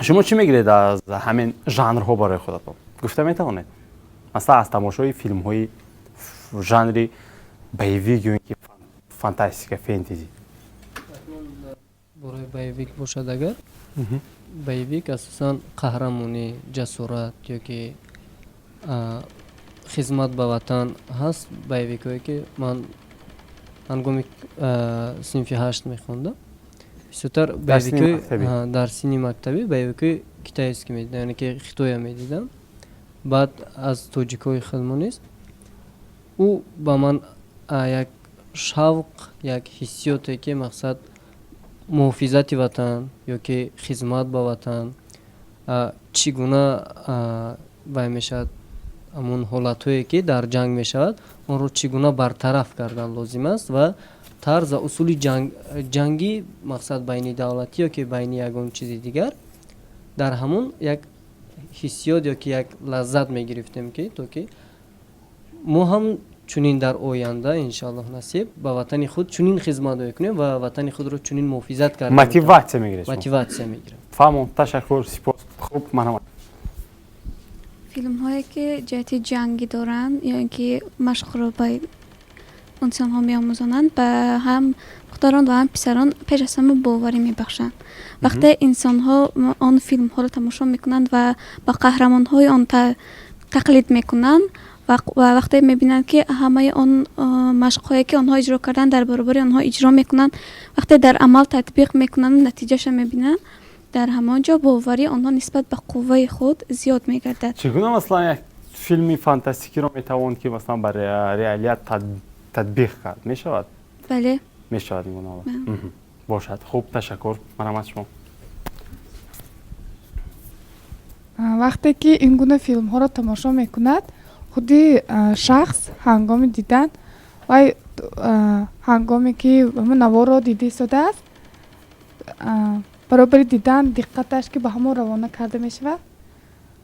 шумо чӣ мегиред аз ҳамин жанрҳо барои худатон? гуфта метавонед? масалан аз тамошои филмҳои жанри боевик ё ин ки фантастика фентези. барои боевик бошад агар боевик асосан қаҳрамонӣ ҷасорат ёки хизмат ба ватан ҳаст. боевикое ки ман ҳангоми синфи 8 мехондам бисёртар боевикои дар синни мактабӣ боевикои китайский медидам яъне ки хитоя медидам. баъд аз тоҷикои худмон низ ӯ ба ман як шавқ як ҳиссиёте ки мақсад муҳофизати ватан ёки хизмат ба ватан чӣ гуна вай мешавад ҳамон ҳолатҳое ки дар ҷанг мешавад онро чӣ гуна бартараф кардан лозим аст ва тарза усули ҷангӣ мақсад байни давлатӣ ёки байни ягон чизи дигар дар ҳамон як ҳиссиёт ёки як лаззат мегирифтем ки то ки мо ҳам чунин дар оянда иншоаллоҳ насиб ба ватани худ чунин хизмат мекунем ва ватани худро чунин муҳофизат карда мотиватсия мегиред. мотиватсия мегирем. фаҳмон ташаккур сипос. хуб манам филмҳое ки ҷиҳати ҷангӣ доранд ё ин ки машқро ба инсонҳо меомӯзонанд ба ҳам духтарон ва ҳам писарон пеш аз ҳама боварӣ мебахшанд. вақте инсонҳо он филмҳоро тамошо мекунанд ва ба қаҳрамонҳои он тақлид мекунанд ва вақте мебинанд ки ҳамаи он машқҳое ки онҳо иҷро карданд дар баробари онҳо иҷро мекунанд вақте дар амал татбиқ мекунанд натиҷаша мебинанд дар ҳамон ҷо боварии онҳо нисбат ба қувваи худ зиёд мегардад. чӣ гуна маслан як филми фантастикиро метавон ки маслан ба реалият татбиқ кард мешавад? бале мешавад ин гуна бошад. хуб ташаккур. манам аз шумо. вақте ки ин гуна филмҳоро тамошо мекунад худи шахс ҳангоми дидан вай ҳангоме ки наворо дида истодааст баробари дидан диққаташ ки ба ҳамон равона карда мешавад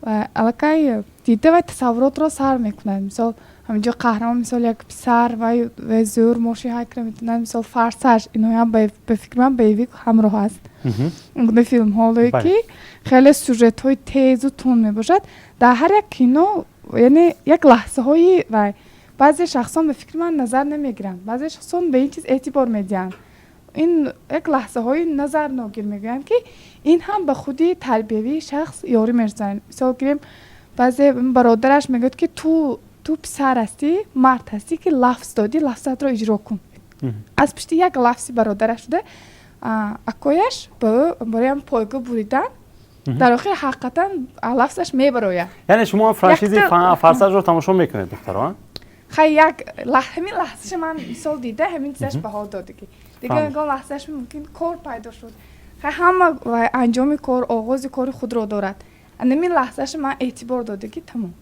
ва аллакай дида вай тасаввуротро сар мекунад. мисол ҳаминҷо қаҳрамон мисол як писар вай зӯр моши ҳайкра метавонад мисол фарсаж инҳоям ба фикри ман боевик ҳамроҳ аст. ин гуна филмҳое ки хеле сюжетҳои тезу тун мебошад дар ҳар як кино яъне як лаҳзаҳои вай баъзе шахсон ба фикри ман назар намегиранд баъзе шахсон ба ин чиз эътибор медиҳанд ин як лаҳзаҳои назар ногир мегӯянд ки ин ҳам ба худи тарбиявии шахс ёрӣ мерасонад. мисол гирем баъзе бародараш мегӯяд ки ту писар ҳастӣ мард ҳастӣ ки лафз додӣ лафзатро иҷро кун. аз пишти як лафзи бародараш шуда акояш ба ӯ бароям пойга буридан дар охир ҳақиқатан лафзаш мебарояд. яъне шумо франшизи фарсажро тамошо мекунед духтаро? хай як ҳамин лаҳзаша ман мисол дида ҳамин чизаш баҳо додагӣ дигар ягон лаҳзааш мумкин кор пайдо шуд хай ҳама анҷоми кор оғози кори худро дорад ҳамин лаҳзаша ман эътибор додагӣ тамом.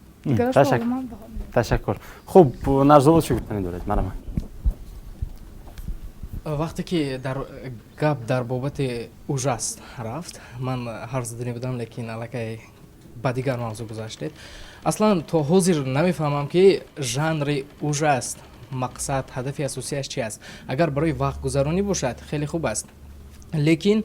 ташаккур. хуб нарзобод чӣ гуфтани доред? манам вақте ки гап дар бобати ужас рафт ман ҳарф задани будам лекин аллакай ба дигар мавзӯъ гузаштед. аслан то ҳозир намефаҳмам ки жанри ужас мақсад ҳадафи асосияш чи аст. агар барои вақтгузаронӣ бошад хеле хуб аст лекин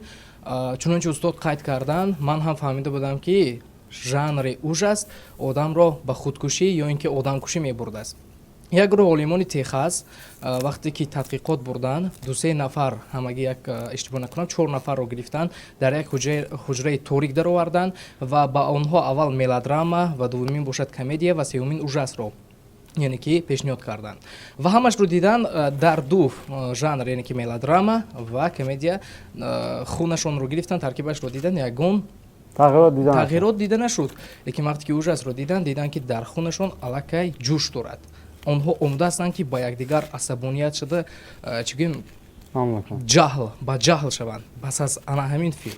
чунончи устод қайд карданд ман ҳам фаҳмида будам ки жанри ужас одамро ба худкушӣ ё ин ки одамкушӣ мебурдааст. як гурӯҳ олимони техас вақте ки тадқиқот бурданд 2-3 нафар ҳамагӣ як иштибоҳ накунам 4 нафарро гирифтанд дар як ҳуҷраи торик дароварданд ва ба онҳо аввал мелодрама ва дуввумин бошад комедия ва сеюмин ужасро яъне ки пешниҳод карданд ва ҳамашро дидан дар ду жанр яъне ки мелодрама ва комедия хунашонро гирифтанд таркибашро дидан ягон тағйирот дида нашуд лекин вақте ки ужасро дидан ки дар хунашон аллакай ҷӯш дорад онҳо омода ҳастанд ки ба якдигар асабоният шуда чӣ гӯем ҷаҳл ба ҷаҳл шаванд бас аз ана ҳамин филм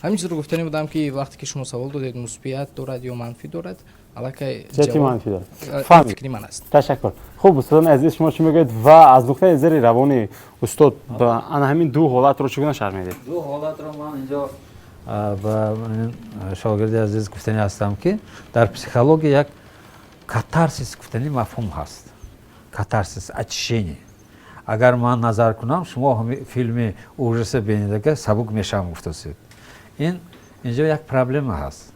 ҳамин чизро гуфтани будам ки вақте ки шумо савол додед мусбият дорад ё манфӣ дорад аллакай фикри ман аст. Ташаккур. Хуб, устодан азиз, шумо чӣ мегӯед ва аз нуқтаи назари равони устод ба ана ҳамин ду ҳолатро чӣ гуна шарҳ медиҳед? Ду ҳолатро ман инҷо ба шогирди азиз гуфтани ҳастам ки дар психология як катарсис гуфтани мафҳум ҳаст. Катарсис, очищение. Агар ман назар кунам, шумо филми ужаса бинидага сабук мешавам гуфтасид. Ин инҷо як проблема ҳаст.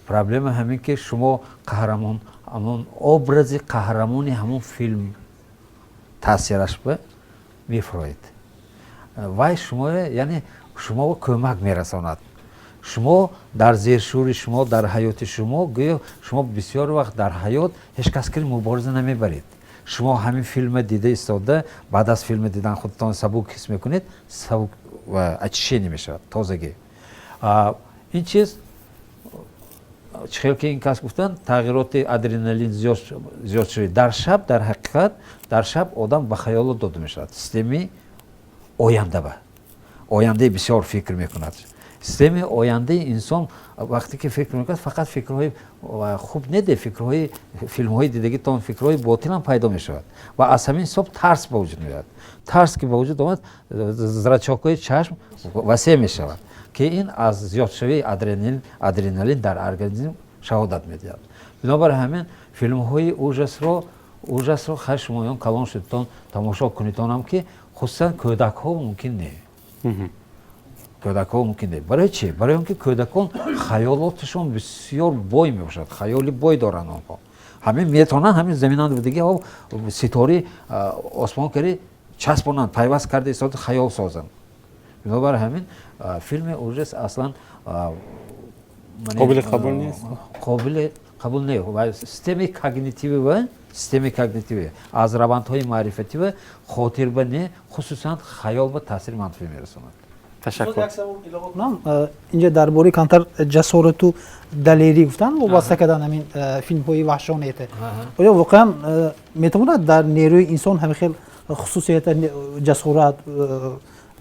Проблема ҳамин ки шумо қаҳрамон ҳамон образи қаҳрамони ҳамон филм таъсираш ба мефуроед. Вай шумо яъне шуморо кӯмак мерасонад. Шумо дар зершӯри шумо дар ҳаёти шумо гӯё шумо бисёр вақт дар ҳаёт ҳеҷ кас ки мубориза намебаред. Шумо ҳамин филма дида истода баъд аз филми дидан худтон сабук ҳис мекунед, сабук ва очищение мешавад, тозагӣ. Ин чиз чӣ хел ки ин кас гуфтанд тағйироти адреналин зиёд шуд дар шаб, дар ҳақиқат дар шаб одам ба хаёлот дода мешавад. Системаи ояндаба ояндаи бисёр фикр мекунад. Системаи ояндаи инсон вақте ки фикр мекунад фақат фикрҳои хуб неде, фикрҳои филмҳои дидагитон фикрҳои ботилам пайдо мешавад ва аз ҳамин ҳисоб тарс ба вуҷуд меояд. Тарс ки ба вуҷуд омад, зрачокҳои чашм васеъ мешавад ки ин аз зиёдшавии адреналин дар организм шаҳодат медиҳад. Бинобар ҳамин филмҳои ужасро хай шумоён калон шудтон тамошо кунитонам ки хусусан кӯдакҳо мумкин не. Кӯдакҳо мумкин не. Барои чӣ? Барои он ки кӯдакон хаёлоташон бисёр бой мебошад, хаёли бой доранд онҳо. Ҳамин метавонанд ҳамин заминандагӣ ситори осмонкари часпонанд, пайваст карда истода хаёл созанд. Бинобар ҳамин филми ужас аслан қобили қабул нест. Қобили қабул не. Системаи когнитиви ва системаи когнитиви аз равандҳои маърифатӣ ва хотирба не, хусусан хаёл ба таъсири манфӣ мерасонад. Ташаккур. инҷа дар бораи камтар ҷасорату далерӣ гуфтан вобаста кардан ҳамин филмҳои ваҳшонияте. Оё воқеан метавонад дар нерӯи инсон ҳамин хел хусусията ҷасорат,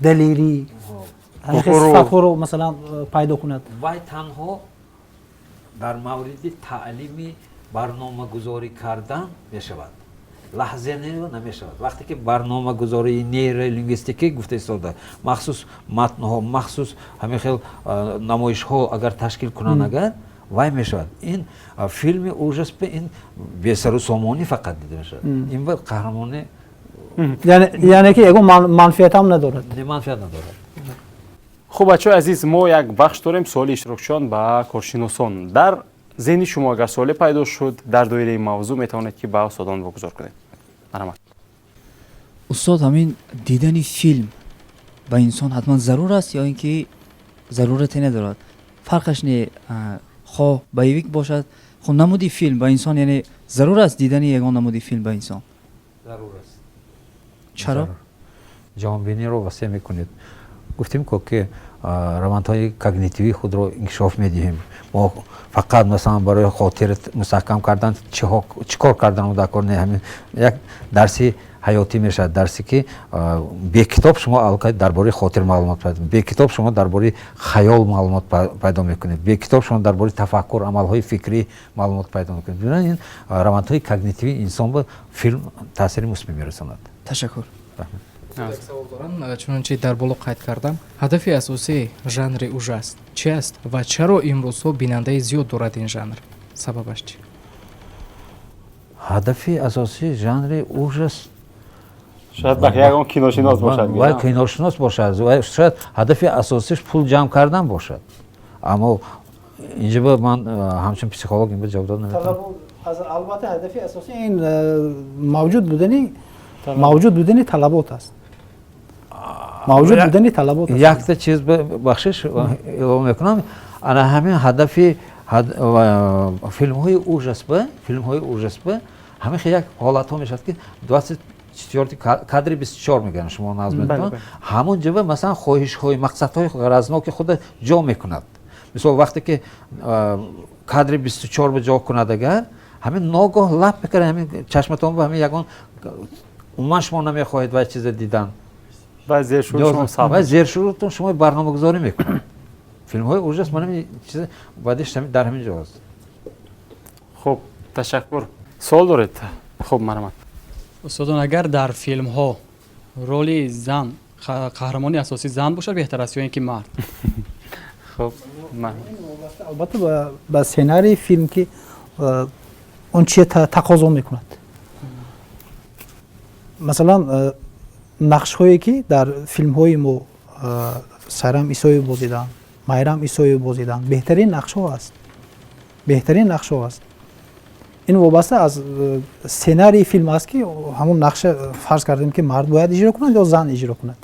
далерӣ ҳамин хел сифатҳоро масалан пайдо кунад? Вай танҳо дар мавриди таълими барномагузорӣ кардан мешавад. Лаҳзанӣ намешавад. Вақте ки барномагузории нейролингвистикӣ гуфта истода, махсус матнҳо, махсус ҳамин хел намоишҳо агар ташкил кунанд агар, вай мешавад. Ин филми ужас ба ин бесару сомонӣ фақат дида мешавад. Ин ба қаҳрамони яъне ки ягон манфиатам надорад. Манфиат надорад. Хуб, бачаҳои азиз, мо як бахш дорем, суоли иштирокчиён ба коршиносон. Дар зеҳни шумо агар суоле пайдо шуд дар доираи мавзӯъ метавонед ки ба устодон вогузор кунед. Марҳамат. устод ҳамин дидани филм ба инсон ҳатман зарур аст ё ин ки зарурате надорад? фарқаш не хоҳ боевик бошад, хо намуди филм ба инсон яъне зарур аст дидани ягон намуди филм ба инсон? Зарур аст. Чаро? ҷаҳонбиниро васеъ мекунед. гуфтем ки равандҳои когнитивии худро инкишоф медиҳем. Мо фақат масалан барои хотират мустаҳкам кардан чӣ кор кардан дар кор не, ҳамин як дарси ҳаётӣ мешавад. Дарсе ки бекитоб шумо аллакай дар бораи хотир маълумот пайдо мекунед, бекитоб шумо дар бораи хаёл маълумот пайдо мекунед, бекитоб шумо дар бораи тафаккур, амалҳои фикрӣ маълумот пайдо мекунед. Бинобар ин равандҳои когнитивии инсон ба филм таъсири мусбӣ мерасонад. Ташаккур. савол дорам, чунончи дар боло қайд кардам, ҳадафи асосии жанри ужас чи аст ва чаро имрӯзҳо бинандаи зиёд дорад ин жанр? Сабабаш чи? ҳадафи асосии жанри ужас шояд ягон киношинос бошад. Вай киношинос бошад. Шояд ҳадафи асосиш пул ҷамъ кардан бошад. Аммо инҷа ба ман ҳамчун психолог ин ба ҷавоб дод наметавонам. албатта ҳадафи асосӣ ин мавҷуд будани талабот аст. мавҷуд будани талабот аст. Якта чиз бахшиш илова мекунам. Ана ҳамин ҳадафи филмҳои ужас ба ҳамин як ҳолатҳо мешавад ки 24 кадри 24 мегӯям шумо назм медонед ҳамон ҷава масалан хоҳишҳои мақсадҳои ғаразноки худа ҷо мекунад мисол вақте ки кадри 24 ба ҷо кунад агар ҳамин ногоҳ лаб мекарад ҳамин чашматон ба ҳамин ягон умуман шумо намехоҳед вай чизе дидан вай зершурутон шумо барномагузорӣ мекунад филмҳои ужас манами чизе баъдиш дар ҳамин ҷо аст. хуб ташаккур. суол доред? хуб марҳамат. устодон агар дар филмҳо роли зан қаҳрамони асосӣ зан бошад беҳтар аст ё ин ки мард? хуб албатта ба сценарии филм ки он чие тақозо мекунад. масалан нақшҳое ки дар филмҳои мо сайрам исоев бозидан майрам исоев бозидан беҳтарин нақшҳо аст. беҳтарин нақшҳо аст. ин вобаста аз сценарии филм аст ки ҳамон нақша фарз кардем ки мард бояд иҷро кунад ё зан иҷро кунад.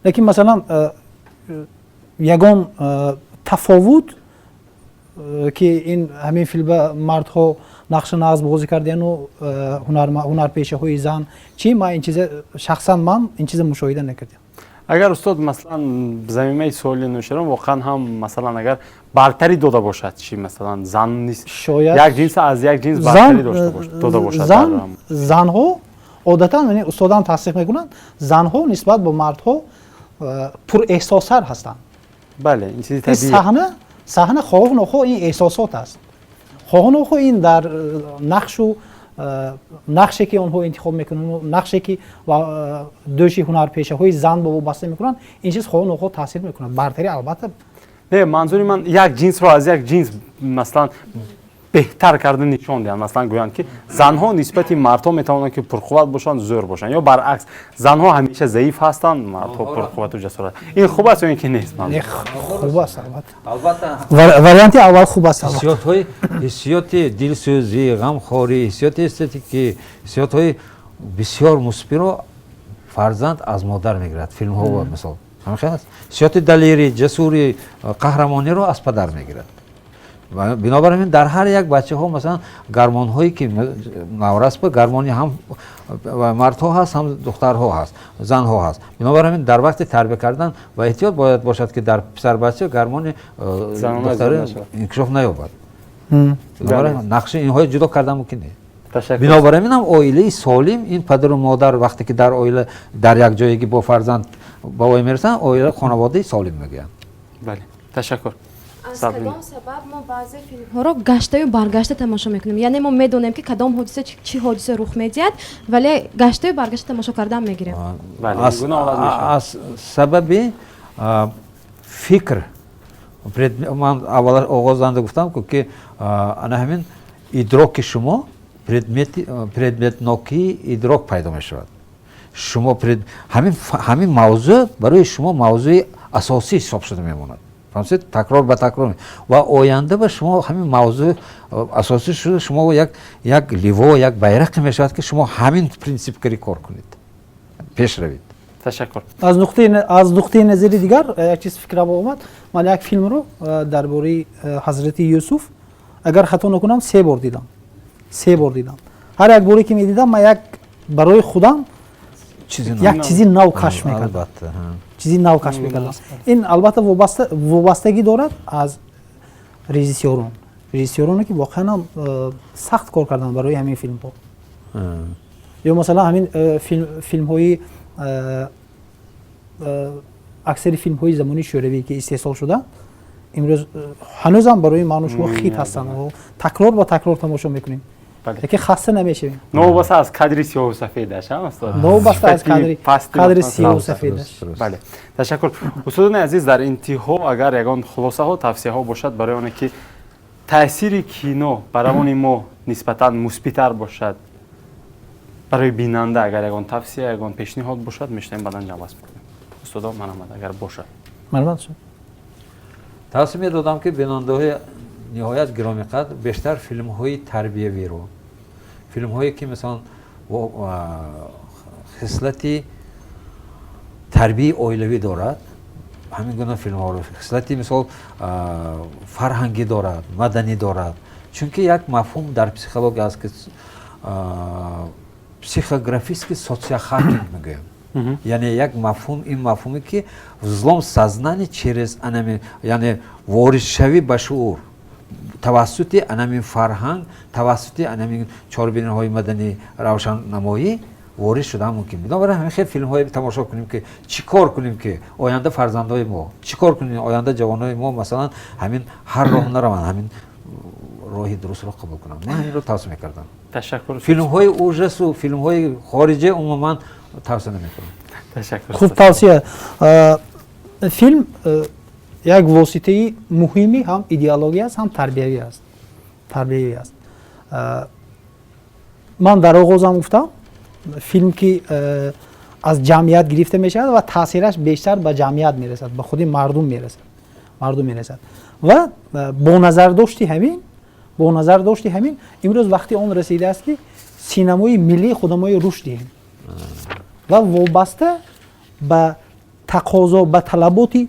лекин масалан ягон тафовут ки ин ҳамин филма мардҳо нақша нағз бозӣ кардану ҳунарпешаҳои зан чи ман ин чизе шахсан ман ин чизе мушоҳида накардам. агар устод масалан замимаи суоли нӯшарон воқеан ҳам масалан агар бартарӣ дода бошад чи масалан зан нист як ҷинс аз як ҷинс бартарӣ дода бошад занҳо одатан устодам тасдиқ мекунанд занҳо нисбат ба мардҳо пурэҳсосар ҳастанд. бале ин чизи табиӣ. саҳна хоҳу нохоҳ ин эҳсосот аст. хоҳу нохоҳ ин дар нақше ки онҳо интихоб мекунанд нақше ки дӯши ҳунарпешаҳои зан ба вобаста мекунанд ин чиз хоҳу нохоҳ таъсир мекунад. бартарӣ албатта не манзури ман як ҷинсро аз як ҷинс масалан беҳтар карда нишон диҳанд. масалан гӯянд ки занҳо нисбати мардҳо метавонанд ки пурқувват бошанд зӯр бошанд ё баръакс занҳо ҳамеша заиф ҳастанд мардҳо пурқуввату ҷасорат. ин хуб аст ё ин ки нест? хуб аст албатта варианти аввал хуб аст. ҳиссиёти дилсӯзӣ ғамхорӣ ҳиссиёти эстетикӣ ҳиссиётҳои бисёр мусбиро фарзанд аз модар мегирад. филмҳо мисол ҳиссиёти далерӣ ҷасурӣ қаҳрамониро аз падар мегирад. бинобар ҳамин дар ҳар як бачаҳо масалан гармонҳое ки наврасба гармони ҳам мардҳо ҳаст ҳам духтарҳо ҳаст занҳо ҳаст. бинобар ҳамин дар вақти тарбия кардан ва эҳтиёт бояд бошад ки дар писарбача гармони духтарӣ инкишоф наёбад. нақши инҳои ҷудо кардан мумкин нест. бинобар ҳаминам оилаи солим ин падару модар вақте ки дар оила дар як ҷоеги бо фарзанд ба вой мерасанд оила хонаводаи солим мегӯянд. бале ташаккур. аз кадом сабаб мо баъзе филмҳоро гаштаю баргашта тамошо мекунем, яъне мо медонем ки кадом ҳодиса чӣ ҳодиса рух медиҳад вале гаштаю баргашта тамошо кардан мегирем. аз сабаби фикр ман аввал оғозанда гуфтам ки ана ҳамин идроки шумо предметнокии идрок пайдо мешавад. шумо ҳамин мавзӯъ барои шумо мавзӯи асосӣ ҳисоб шуда мемонад. такрор ба такрор ва оянда ба шумо ҳамин мавзӯъ асосӣ шуда шумо як ливо як байрақе мешавад ки шумо ҳамин принсип карӣ кор кунед пеш равед. ташаккур. аз нуқтаи назари дигар як чиз фикрам омад. ман як филмро дар бораи ҳазрати юсуф агар хато накунам 3 бор дидам. ҳар як боре ки медидам ман як барои худам як чизи нав кашф мекардам. чизи нав кашф мекардам. ин албатта вобастагӣ дорад аз режиссёроне ки воқеан сахт кор кардан барои ҳамин филмҳо. ё масалан ҳамин филмҳои аксари филмҳои замони шӯравӣ ки истеҳсол шуда имрӯз ҳанӯзам барои ману шумо хит ҳастанд. такрор ба такрор тамошо мекунем. яке хаста намешавем. новобаста аз кадри сиёҳу сафедаш устод. новобаста аз кадри сиёҳу сафедаш. бале ташаккур. устодони азиз дар интиҳо агар ягон хулосаҳо тавсияҳо бошад барои оне ки таъсири кино ба равони мо нисбатан мусбитар бошад барои бинанда агар ягон тавсия ягон пешниҳод бошад мешавем баъдан ҷаваз мекунем. устодо марҳамат агар бошад. марҳамат шуд. тавсия медодам ки бинандаҳои ниҳоят гиромиқадр бештар филмҳои тарбиявиро филмҳое ки мисалан хислати тарбияи оилавӣ дорад ҳамин гуна филмҳоро хислати мисол фарҳангӣ дорад, маданӣ дорад. Чунки як мафҳум дар психология аст ки психографический социохакинг мегӯям. Яъне як мафҳум, ин мафҳуме ки взлом сознания через анами, яъне воридшавӣ ба шуур тавассути анамин фарҳанг, тавассути анамин чорбиниҳои маданӣ равшannамоӣ ворид шуда мумкин. Бинобар ҳамин хел филмҳое тамошо кунем ки чӣ кор кунем ки оянда фарзандои мо, чӣ кор кунем оянда ҷавонои мо масалан ҳамин ҳар роҳ нараванд, ҳамин роҳи дурустро қабул кунам. Ман ҳаминро тавсия мекардам. Ташаккур. Филмҳои ужасу филмҳои хориҷӣ умуман тавсия намекунам. Ташаккур. Хуб, тавсия. Филм як воситаи муҳими ҳам идеология аст, ҳам тарбиявӣ аст. Тарбиявӣ аст. Ман дар оғозам гуфтам, филм ки аз ҷамъият гирифта мешавад ва таъсираш бештар ба ҷамъият мерасад, ба худи мардум мерасад. Ва бо назардошти ҳамин, имрӯз вақти он расидааст ки синамои миллии худамои рушд диҳем ва вобаста ба тақозо, ба талаботи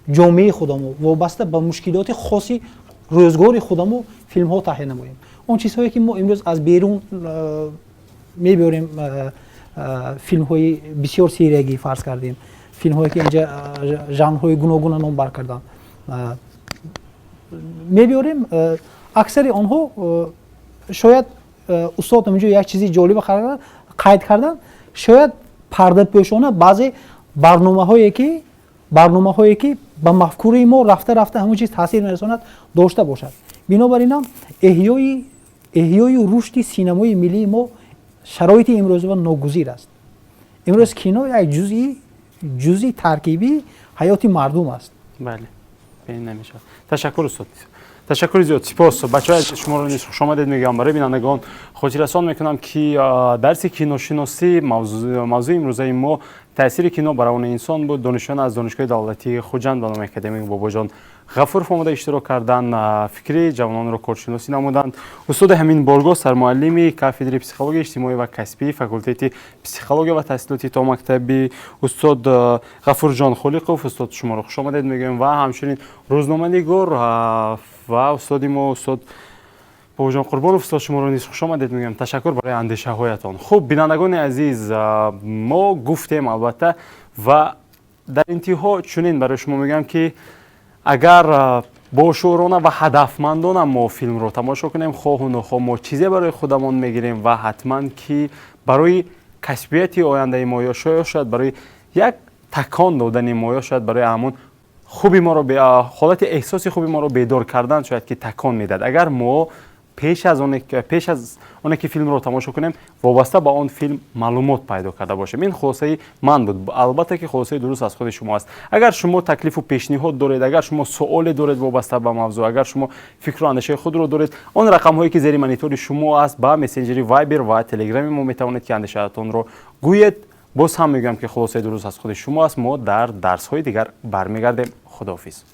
ҷомеаи худамо, вобаста ба мушкилоти хоси рӯзгори худамо филмҳо таҳия намоем. Он чизҳое ки мо имрӯз аз берун мебиёрем, филмҳои бисёр сериягӣ фарз кардем, филмҳое ки инҷа жанрҳои гуногуна ном бар кардан мебиёрем. Аксари онҳо шояд устод ҳаминҷо як чизи ҷолиба қайд кардан, шояд пардапӯшона баъзе барномаҳое ки ба мафкураи мо рафта ҳамон чиз таъсир мерасонад дошта бошад. Бинобар инам эҳёи рушди синамои миллии мо шароити имрӯза ногузир аст. Имрӯз кино як ҷузъи таркибии ҳаёти мардум аст. Бале, бин намешавад. Ташаккур устод. Ташаккури зиёд. Сипос. Бачаҳои азиз, шуморо низ хушомадед мегӯям. Барои бинандагон хотиррасон мекунам ки дарси киношиносӣ мавзӯи имрӯзаи мо таъсири кино ба равони инсон буд. Донишҷӯён аз донишгоҳи давлатии Хуҷанд ба номи академик Бобоҷон Ғафуров омода иштирок кардан, фикри ҷавононро коршиносӣ намуданд. Устоди ҳамин боргоҳ сармуаллими кафедраи психологияи иҷтимоӣ ва касбӣ, факултети психология ва таҳсилоти томактабӣ устод Ғафурҷон Холиқов, устод шуморо хушомадед мегӯем ва ҳамчунин рӯзноманигор ва устоди мо устод Бобоҷон Қурбонов, устод шуморо низ хушомадед мегӯям. Ташаккур барои андешаҳоятон. Хуб, бинандагони азиз, мо гуфтем албатта ва дар интиҳо чунин барои шумо мегӯям ки агар бошӯрона ва ҳадафмандона мо филмро тамошо кунем, хоҳу нохоҳ мо чизе барои худамон мегирем ва ҳатман ки барои касбияти ояндаи мо ё шояд барои як такон додани мо ё шояд барои ҳамон хуби моро ҳолати эҳсоси хуби моро бедор кардан шояд ки такон медиҳад. Агар мо пеш аз оне ки филмро тамошо кунем вобаста ба он филм маълумот пайдо карда бошем. Ин хулосаи ман буд. Албатта ки хулосаи дуруст аз худи шумо аст. Агар шумо таклифу пешниҳод доред, агар шумо суоле доред вобаста ба мавзӯъ, агар шумо фикру андешаи худро доред, он рақамҳое ки зери монитори шумо аст ба мессенҷери Viber ва Telegram мо метавонед ки андешаатонро гӯед. Боз ҳам мегӯям ки хулосаи дуруст аз худи шумо аст. Мо дар дарсҳои дигар бармегардем. Худоҳафиз.